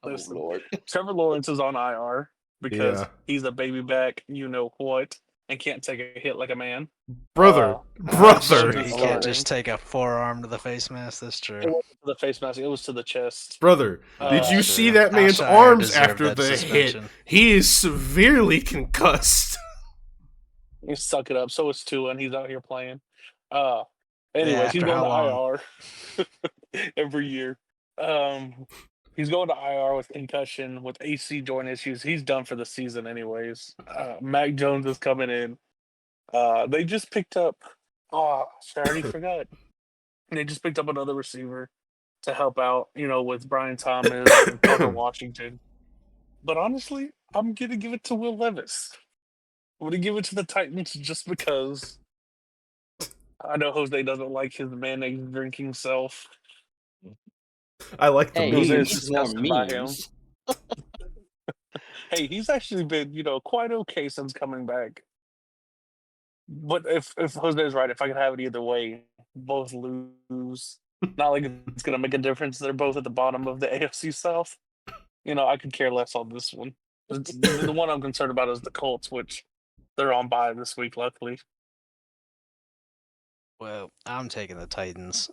Oh Listen, Lord. Trevor Lawrence is on IR because Yeah. he's a baby back. You know what? And can't take a hit like a man. Brother. That's Brother. true. He Starting. can't just take a forearm to the face mask. That's It true. wasn't to the face mask. It was to the chest. Brother, did you That's see true. that man's Alshire arms deserved after that the hit? suspension. He is severely concussed. You suck it up. So is Tua, and he's out here playing. Yeah, Anyways, he's after going how to IR every year. He's going to IR with concussion, with AC joint issues. He's done for the season, anyways. Mac Jones is coming in. They just picked up. Oh, I already forgot. They just picked up another receiver to help out, with Brian Thomas and Parker Washington. But honestly, I'm gonna give it to Will Levis. I'm gonna give it to the Titans just because I know Jose doesn't like his mayonnaise drinking self. I like the Hey, Jose he is memes. needs more disgusted by him. memes. Hey, he's actually been, quite okay since coming back. But if Jose is right, if I could have it either way, both lose. Not like it's gonna make a difference. They're both at the bottom of the AFC South. I could care less on this one. The one I'm concerned about is the Colts, which they're on bye this week, luckily. Well, I'm taking the Titans.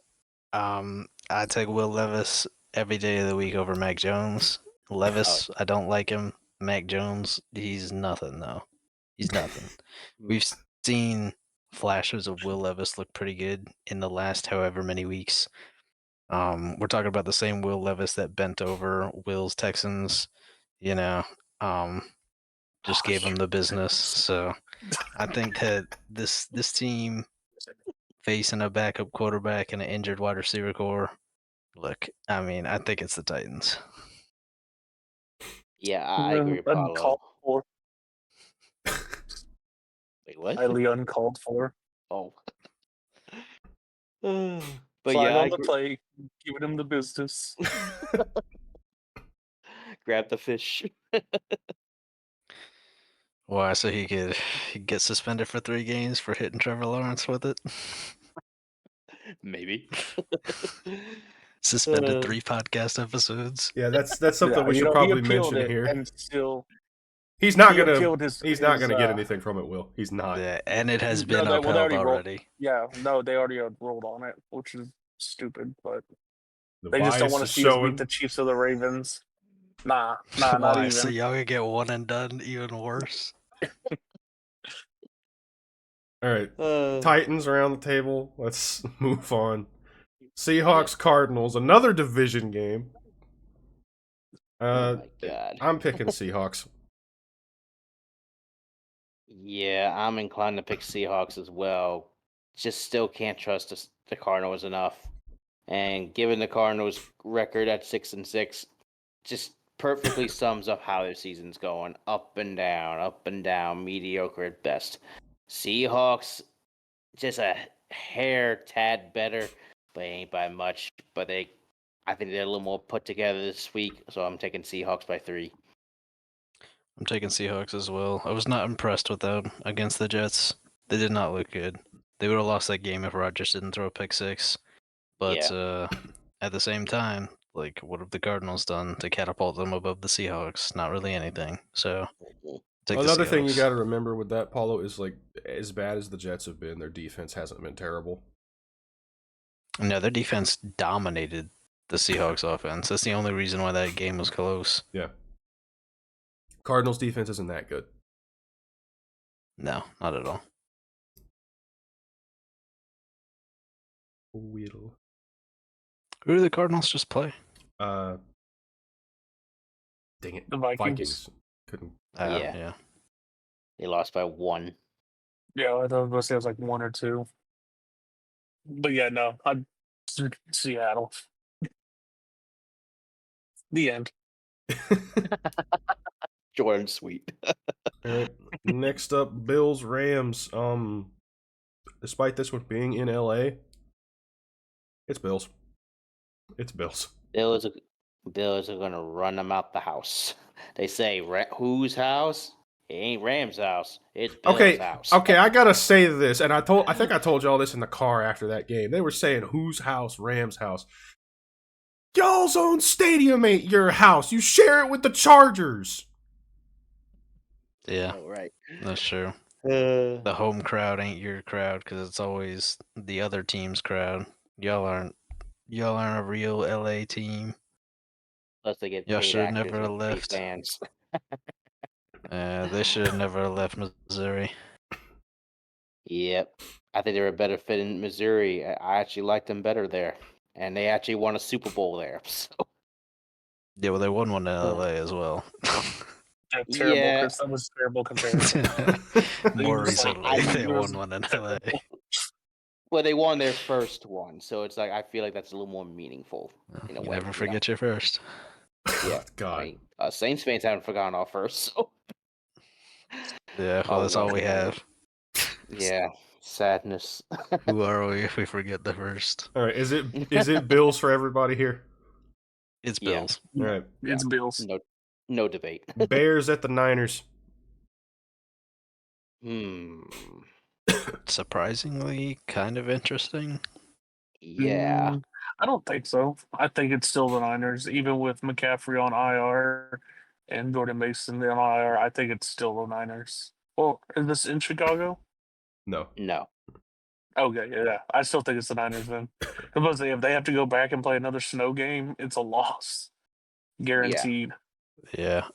I take Will Levis every day of the week over Mac Jones. Levis, I don't like him. Mac Jones, he's nothing though. He's nothing. We've seen flashes of Will Levis look pretty good in the last however many weeks. We're talking about the same Will Levis that bent over Will's Texans, just gave him the business. So I think that this team facing a backup quarterback and an injured wide receiver core, look, I think it's the Titans. Yeah, I agree with Paulo. Uncalled for. Wait, what? Highly uncalled for. Oh. But Flag yeah, I on the agree. play, giving him the business. Grab the fish. Why? So he could get suspended for 3 games for hitting Trevor Lawrence with it? Maybe. Suspended 3 podcast episodes. Yeah, that's something we should he probably appealed mention it here. and still He's not he gonna. appealed He's not gonna get his, anything from it. Will he's not. Yeah, and it has No, been they upheld already rolled. already. Yeah, no, they already rolled on it, which is stupid. But The they just don't bias want to is see us showing. beat the Chiefs or the Ravens. Nah, not Why? even. So y'all gonna get one and done even worse? All right, Titans around the table. Let's move on. Seahawks Cardinals, another division game. Oh my god. I'm picking Seahawks. Yeah, I'm inclined to pick Seahawks as well. Just still can't trust the Cardinals enough. And given the Cardinals' record at 6-6, just perfectly sums up how their season's going. Up and down, mediocre at best. Seahawks, just a hair tad better, but ain't by much. But I think they're a little more put together this week, so I'm taking Seahawks by 3. I'm taking Seahawks as well. I was not impressed with them against the Jets. They did not look good. They would have lost that game if Rodgers didn't throw a pick 6. But at the same time, like, what have the Cardinals done to catapult them above the Seahawks? Not really anything. So, take Another the thing you Seahawks. got to remember with that, Paulo, is like as bad as the Jets have been, their defense hasn't been terrible. No, their defense dominated the Seahawks offense. That's the only reason why that game was close. Yeah. Cardinals defense isn't that good. No, not at all. Wheel. Who do the Cardinals just play? Dang it. The Vikings. Couldn't. Yeah. Yeah. They lost by 1. Yeah, I thought it was like 1 or 2. But yeah, no, Seattle. The end. Jordan Sweet. All right. Next up, Bills Rams. Despite this one being in LA, it's Bills. It's Bills. Bills are gonna run them out the house. They say, whose house? It ain't Ram's house. It's Bill's house. Okay, I gotta say this, and I think I told y'all this in the car after that game. They were saying whose house, Rams' house. Y'all's own stadium ain't your house. You share it with the Chargers. Yeah, Oh, right. that's true. Uh, The home crowd ain't your crowd because it's always the other team's crowd. Y'all aren't a real LA team. Plus, they get Y'all paid should have actors never and pay left. fans. They should have never left Missouri. Yep. I think they're a better fit in Missouri. I actually liked them better there. And they actually won a Super Bowl there. So, Yeah, well, they won one in LA as well. Yeah, terrible. yeah. Chris, that was a terrible comparison. More Just like, recently, they yours won one in terrible. LA. Well, they won their first one. So it's like, I feel like that's a little more meaningful in a You way. never forget your first. Yeah. God. I mean, Saints fans haven't forgotten our first. So, Yeah, well, that's all we have. Yeah. Sadness. Who are we if we forget the first? All right, is it Bills for everybody here? It's Yeah. Bills. All right, It's Bills. No debate. Bears at the Niners. Hmm. Surprisingly, kind of interesting. Yeah. I don't think so. I think it's still the Niners, even with McCaffrey on IR and Jordan Mason on IR. I think it's still the Niners. Well, is this in Chicago? No. No. Okay, yeah. I still think it's the Niners then. Because if they have to go back and play another snow game, it's a loss. Guaranteed. Yeah. I'll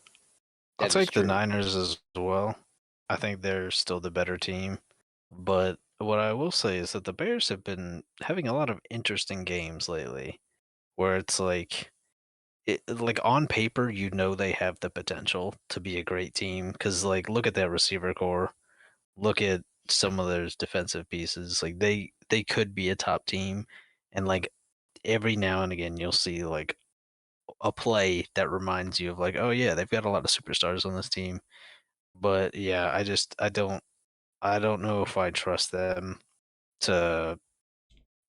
That is take the true. Niners as well. I think they're still the better team. But what I will say is that the Bears have been having a lot of interesting games lately where it's like on paper you know they have the potential to be a great team cuz like look at that receiver core. Look at some of those defensive pieces. Like they could be a top team and like every now and again you'll see like a play that reminds you of like, oh yeah, they've got a lot of superstars on this team. But yeah, I don't know if I trust them to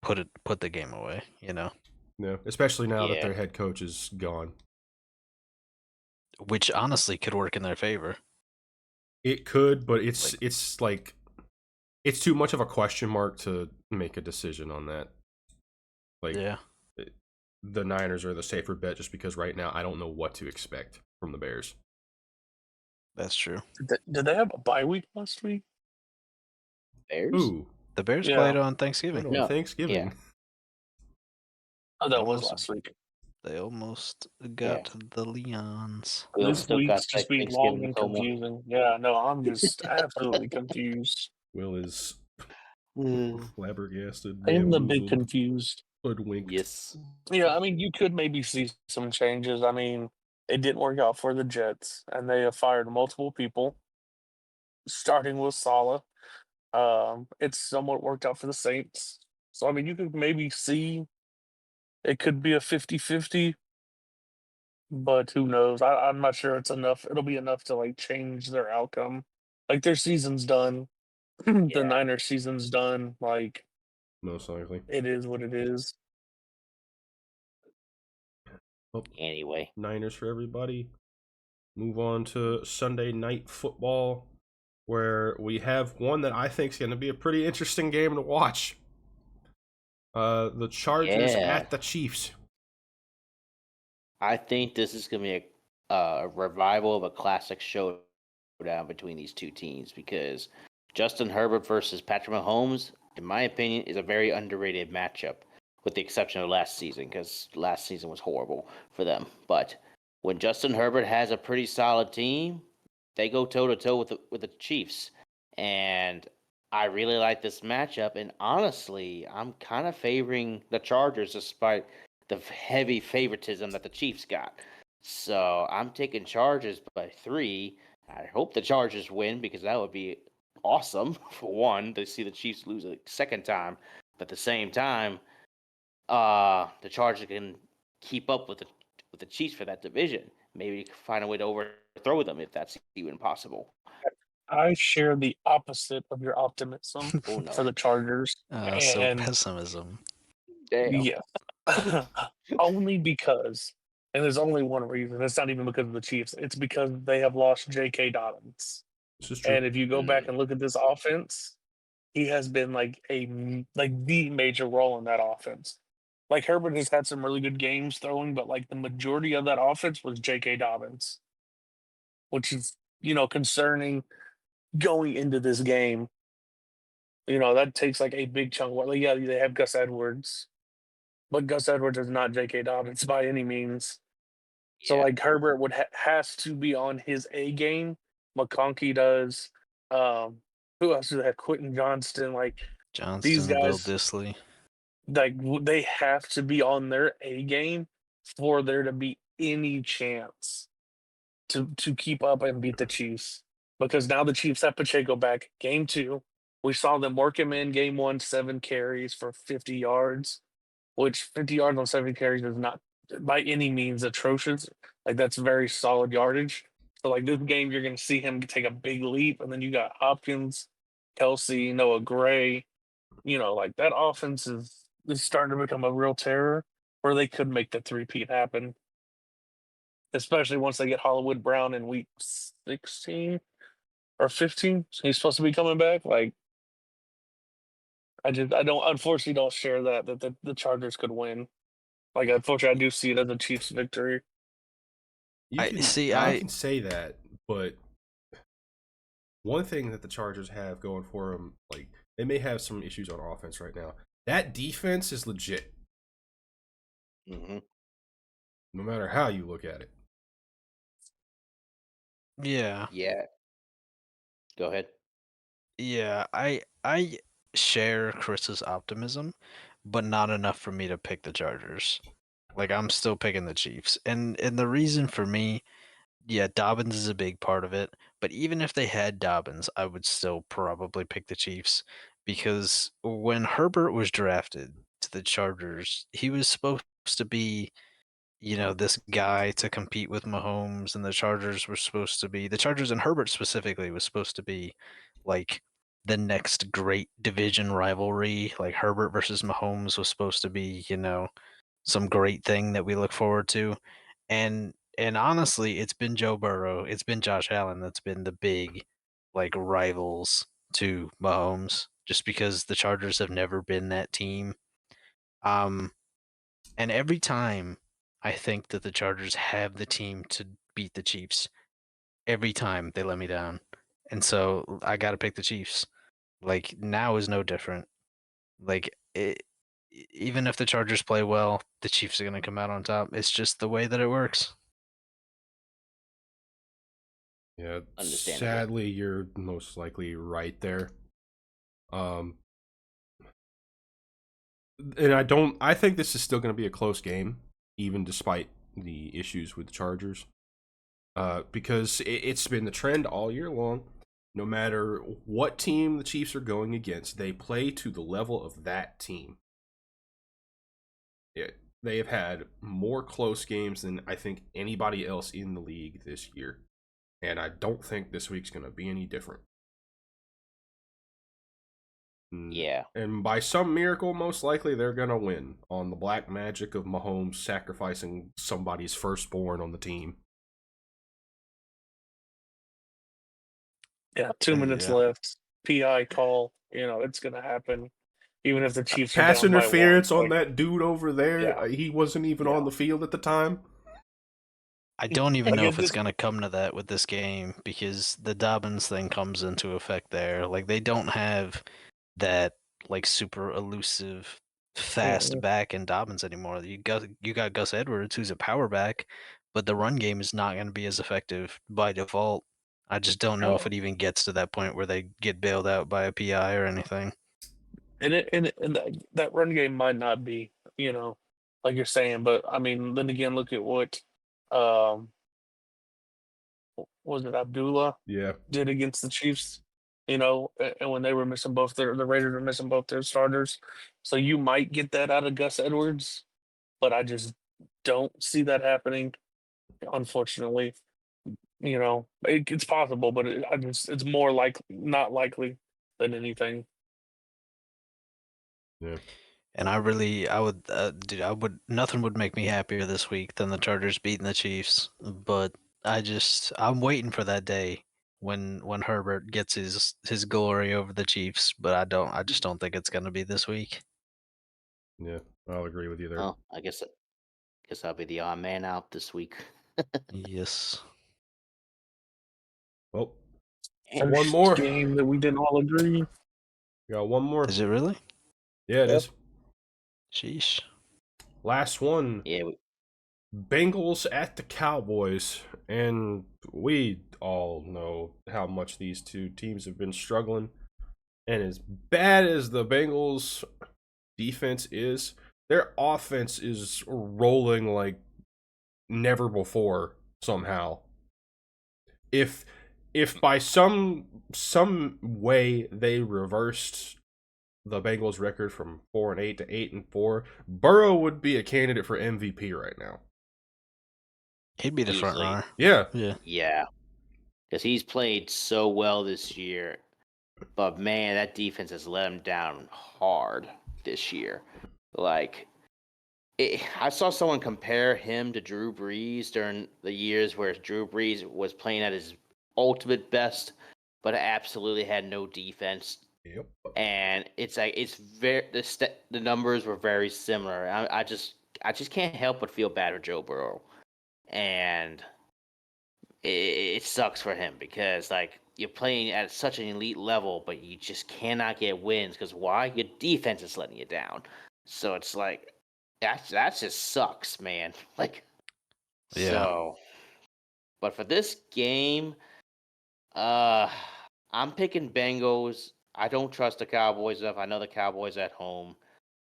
put the game away, you know. No, especially now that Yeah. their head coach is gone. Which honestly could work in their favor. It could, but it's like it's too much of a question mark to make a decision on that. Like, Yeah. the Niners are the safer bet just because right now I don't know what to expect from the Bears. That's true. Did they have a bye week last week? Bears? Ooh, The Bears Yeah. played on right Thanksgiving. on No, Thanksgiving. Oh, that was Almost. last week. They almost got the Leons. We This still got week's just being Thanksgiving long and FOMO. confusing. Yeah, no, I'm just absolutely confused. Will is flabbergasted, I am the big bamboozled, confused. hoodwinked. Yes. Yeah, I mean, you could maybe see some changes. I mean, it didn't work out for the Jets, and they have fired multiple people, starting with Saleh. It's somewhat worked out for the Saints. So, I mean, you could maybe see it could be a 50-50, but who knows? I'm not sure it's enough. It'll be enough to like change their outcome. Like their season's done. The Yeah. Niners season's done. Like Most likely. it is what it is. Well, Anyway. Niners for everybody. Move on to Sunday Night Football, where we have one that I think is going to be a pretty interesting game to watch. The Chargers Yeah. at the Chiefs. I think this is going to be a revival of a classic showdown between these two teams because Justin Herbert versus Patrick Mahomes, in my opinion, is a very underrated matchup, with the exception of last season because last season was horrible for them. But when Justin Herbert has a pretty solid team, they go toe to toe with the Chiefs, and I really like this matchup. And honestly, I'm kind of favoring the Chargers despite the heavy favoritism that the Chiefs got. So I'm taking Chargers by 3. I hope the Chargers win because that would be awesome for one to see the Chiefs lose a second time, but at the same time, the Chargers can keep up with the Chiefs for that division. Maybe find a way to overthrow them if that's even possible. I share the opposite of your optimism Oh no! for the Chargers, So and pessimism. Damn. yeah, only because, and there's only one reason. It's not even because of the Chiefs. It's because they have lost J.K. Dobbins. This is true. And if you go back and look at this offense, he has been like the major role in that offense. Like Herbert has had some really good games throwing, but like the majority of that offense was J.K. Dobbins, which is concerning going into this game. That takes like a big chunk. Well, yeah, they have Gus Edwards, but Gus Edwards is not J.K. Dobbins by any means. So Yeah. like Herbert has to be on his A game. McConkey does. Um, who else do they have? Quentin Johnston. Like these Johnston, Will guys, Disley. like they have to be on their A game for there to be any chance to keep up and beat the Chiefs. Because now the Chiefs have Pacheco back. Game 2, we saw them work him in game 1, 7 carries for 50 yards, which 50 yards on 7 carries is not by any means atrocious. Like that's very solid yardage. So like this game, you're going to see him take a big leap, and then you got Hopkins, Kelsey, Noah Gray. Like that offense is starting to become a real terror, where they could make the three-peat happen, especially once they get Hollywood Brown in week 16 or 15. He's supposed to be coming back. Like I don't unfortunately don't share that the Chargers could win. Like unfortunately, I do see it as a Chiefs victory. You I can see. you I can say that, but one thing that the Chargers have going for them, like they may have some issues on offense right now. That defense is legit, Mm-hmm. no matter how you look at it. yeah. Yeah. Go ahead. Yeah, I share Chris's optimism, but not enough for me to pick the Chargers. Like I'm still picking the Chiefs. And the reason for me, yeah, Dobbins is a big part of it, but even if they had Dobbins, I would still probably pick the Chiefs because when Herbert was drafted to the Chargers, he was supposed to be this guy to compete with Mahomes, and the Chargers and Herbert specifically was supposed to be like the next great division rivalry. Like Herbert versus Mahomes was supposed to be, some great thing that we look forward to. And honestly, it's been Joe Burrow, it's been Josh Allen that's been the big like rivals to Mahomes, just because the Chargers have never been that team. Um, and every time I think that the Chargers have the team to beat the Chiefs, every time they let me down. And so I got to pick the Chiefs. Like now is no different. Like even if the Chargers play well, the Chiefs are going to come out on top. It's just the way that it works. Yeah, Understandable. sadly, you're most likely right there. And I think this is still going to be a close game, even despite the issues with the Chargers. Because it's been the trend all year long. No matter what team the Chiefs are going against, they play to the level of that team. Yeah, they have had more close games than I think anybody else in the league this year. And I don't think this week's going to be any different. Yeah. And by some miracle, most likely they're going to win on the black magic of Mahomes sacrificing somebody's firstborn on the team. Yeah, 2 minutes Yeah. left. PI call. It's gonna happen. Even if the Chiefs are Pass down by interference one. on that dude over there. Yeah. He wasn't even Yeah. on the field at the time. I don't even Like, know it if it's just- going to come to that with this game because the Dobbins thing comes into effect there. Like they don't have that like super elusive fast back in Dobbins anymore. You got Gus Edwards who's a power back, but the run game is not going to be as effective by default. I just don't know if Oh. it even gets to that point where they get bailed out by a PI or anything. And that run game might not be, like you're saying, but I mean, then again, look at what was it Abdullah Yeah. did against the Chiefs. and when they were missing the Raiders were missing both their starters. So you might get that out of Gus Edwards, but I just don't see that happening, unfortunately. It's possible, but it's more like not likely than anything. Yeah. And I would, dude, nothing would make me happier this week than the Chargers beating the Chiefs. But I'm waiting for that day when Herbert gets his glory over the Chiefs. But I just don't think it's gonna be this week. Yeah, I'll agree with you there. Oh, I guess I'll be the odd man out this week. Yes. Well, And one First more. game that we didn't all agree. Got one more. Is it really? Yeah, it Yep. is. Sheesh. Last one. yeah, Bengals at the Cowboys, and we all know how much these two teams have been struggling. And as bad as the Bengals defense is, their offense is rolling like never before somehow. If by some way they reversed the Bengals record from 4-8 to 8-4, Burrow would be a candidate for MVP right now. He'd be the front Easily. runner. Yeah. yeah, because he's played so well this year. But man, that defense has let him down hard this year. Like, I saw someone compare him to Drew Brees during the years where Drew Brees was playing at his ultimate best, but absolutely had no defense. Yep. And it's like the numbers were very similar. I just can't help but feel bad for Joe Burrow, and it sucks for him because like you're playing at such an elite level, but you just cannot get wins because why? Your defense is letting you down. So it's like that just sucks, man. Like Yeah. so. But for this game, I'm picking Bengals. I don't trust the Cowboys enough. I know the Cowboys at home,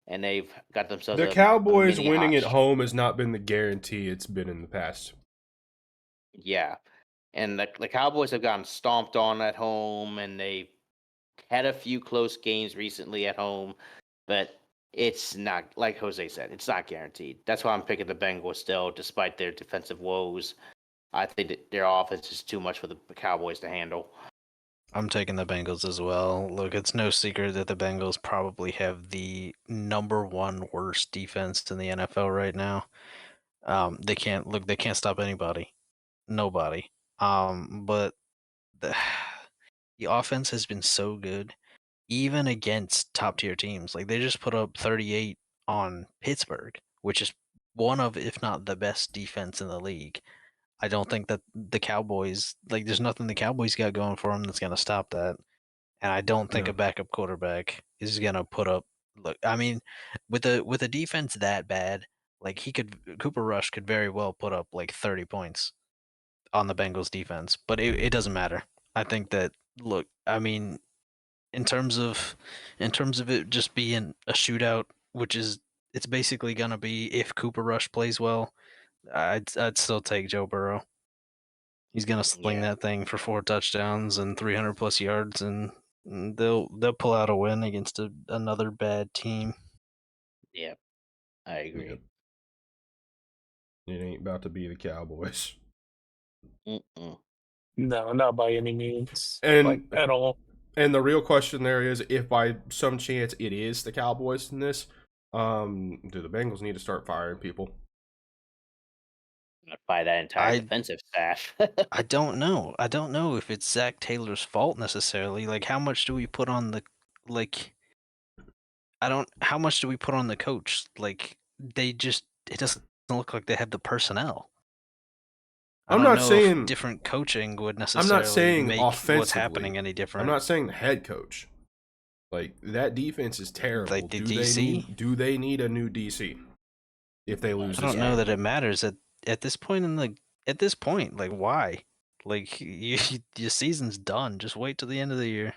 and they've got themselves The a Cowboys mini winning hot at home has not been the guarantee it's been in the past. Yeah, and the Cowboys have gotten stomped on at home, and they had a few close games recently at home, but it's not like Jose said. It's not guaranteed. That's why I'm picking the Bengals still, despite their defensive woes. I think that their offense is too much for the Cowboys to handle. I'm taking the Bengals as well. Look, it's no secret that the Bengals probably have the #1 worst defense in the NFL right now. They can't stop anybody, nobody. But the the offense has been so good, even against top tier teams. Like they just put up 38 on Pittsburgh, which is one of, if not the best defense in the league. I don't think that the Cowboys, like, there's nothing the Cowboys got going for them that's gonna stop that. And I don't think Yeah. a backup quarterback is gonna put up. Look, I mean, with a defense that bad, like Cooper Rush could very well put up like 30 points on the Bengals defense, but it doesn't matter. I think that look, I mean, in terms of it just being a shootout, which is it's basically gonna be if Cooper Rush plays well, I'd still take Joe Burrow. He's gonna sling Yeah. that thing for 4 touchdowns and 300 plus yards, and they'll pull out a win against another bad team. Yeah, I agree. Yep. It ain't about to be the Cowboys. Mm-mm. No, not by any means, And like at all. And the real question there is, if by some chance it is the Cowboys in this, do the Bengals need to start firing people? By that entire I- defensive staff. I don't know. I don't know if it's Zach Taylor's fault necessarily. Like, how much do we put on the like? How much do we put on the coach? Like, it doesn't look like they have the personnel. I I'm don't not know saying- if different coaching would I'm necessarily not saying make what's offensively. happening any I'm different. not saying the head coach. Like, that defense is terrible. Like the do DC? they need a new DC if they lose I this don't know game? that it matters at this point at this point. Like, why? Like, your season's done. Just wait till the end of the year.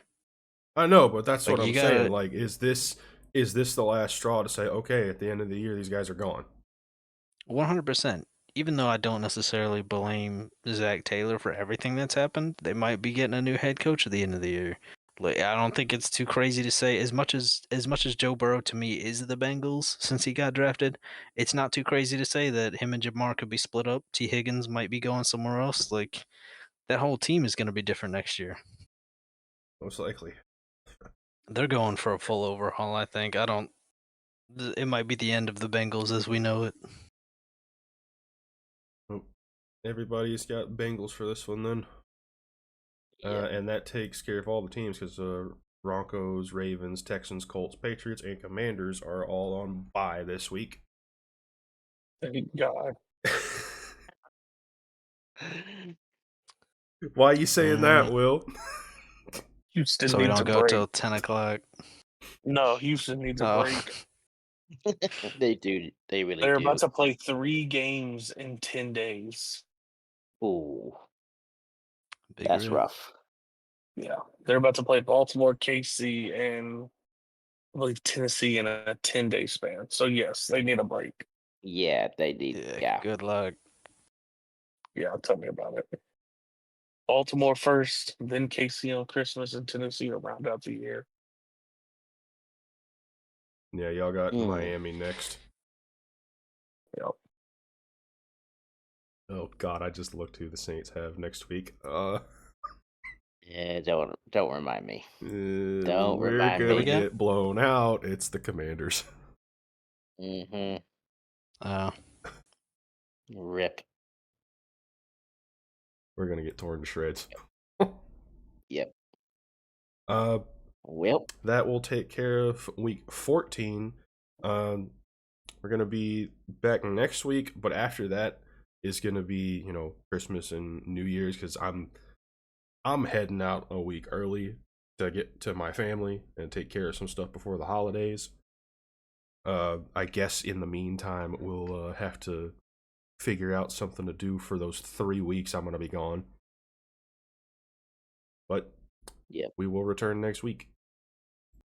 I know, but that's Like, what you I'm saying. gotta- Like, is this the last straw to say, okay, at the end of the year, these guys are gone? 100%. Even though I don't necessarily blame Zach Taylor for everything that's happened, they might be getting a new head coach at the end of the year. Like, I don't think it's too crazy to say as much as Joe Burrow to me is the Bengals since he got drafted. It's not too crazy to say that him and Jamar could be split up. T. Higgins might be going somewhere else. Like that whole team is going to be different next year. Most likely. They're going for a full overhaul. I think. I don't. It might be the end of the Bengals as we know it. Oh, everybody's got Bengals for this one then. Yeah. And that takes care of all the teams because Broncos, Ravens, Texans, Colts, Patriots, and Commanders are all on bye this week. Thank God. Why are you saying that, Will? Houston So we needs a don't go break. till 10 o'clock. No, Houston needs a Oh. break. They do. They really They're do. about to play 3 games in 10 days. Ooh, Big that's rip. rough. Yeah, they're about to play Baltimore, KC, and I believe Tennessee in a 10-day span. So yes, they need a break. Yeah, they need. Yeah. Yeah. Good luck. Yeah, tell me about it. Baltimore first, then KC on Christmas, and Tennessee to round out the year. Yeah, y'all got Mm. Miami next. Yep. Oh God, I just looked who the Saints have next week. Yeah, don't remind me. Don't we're remind gonna me. get blown out. It's the Commanders. Mm-hmm. Oh. Rip. We're gonna get torn to shreds. Yep. Well, that will take care of week 14. We're gonna be back next week, but after that is gonna be Christmas and New Year's because I'm heading out a week early to get to my family and take care of some stuff before the holidays. I guess in the meantime we'll have to figure out something to do for those 3 weeks I'm gonna be gone. But Yep. we will return next week.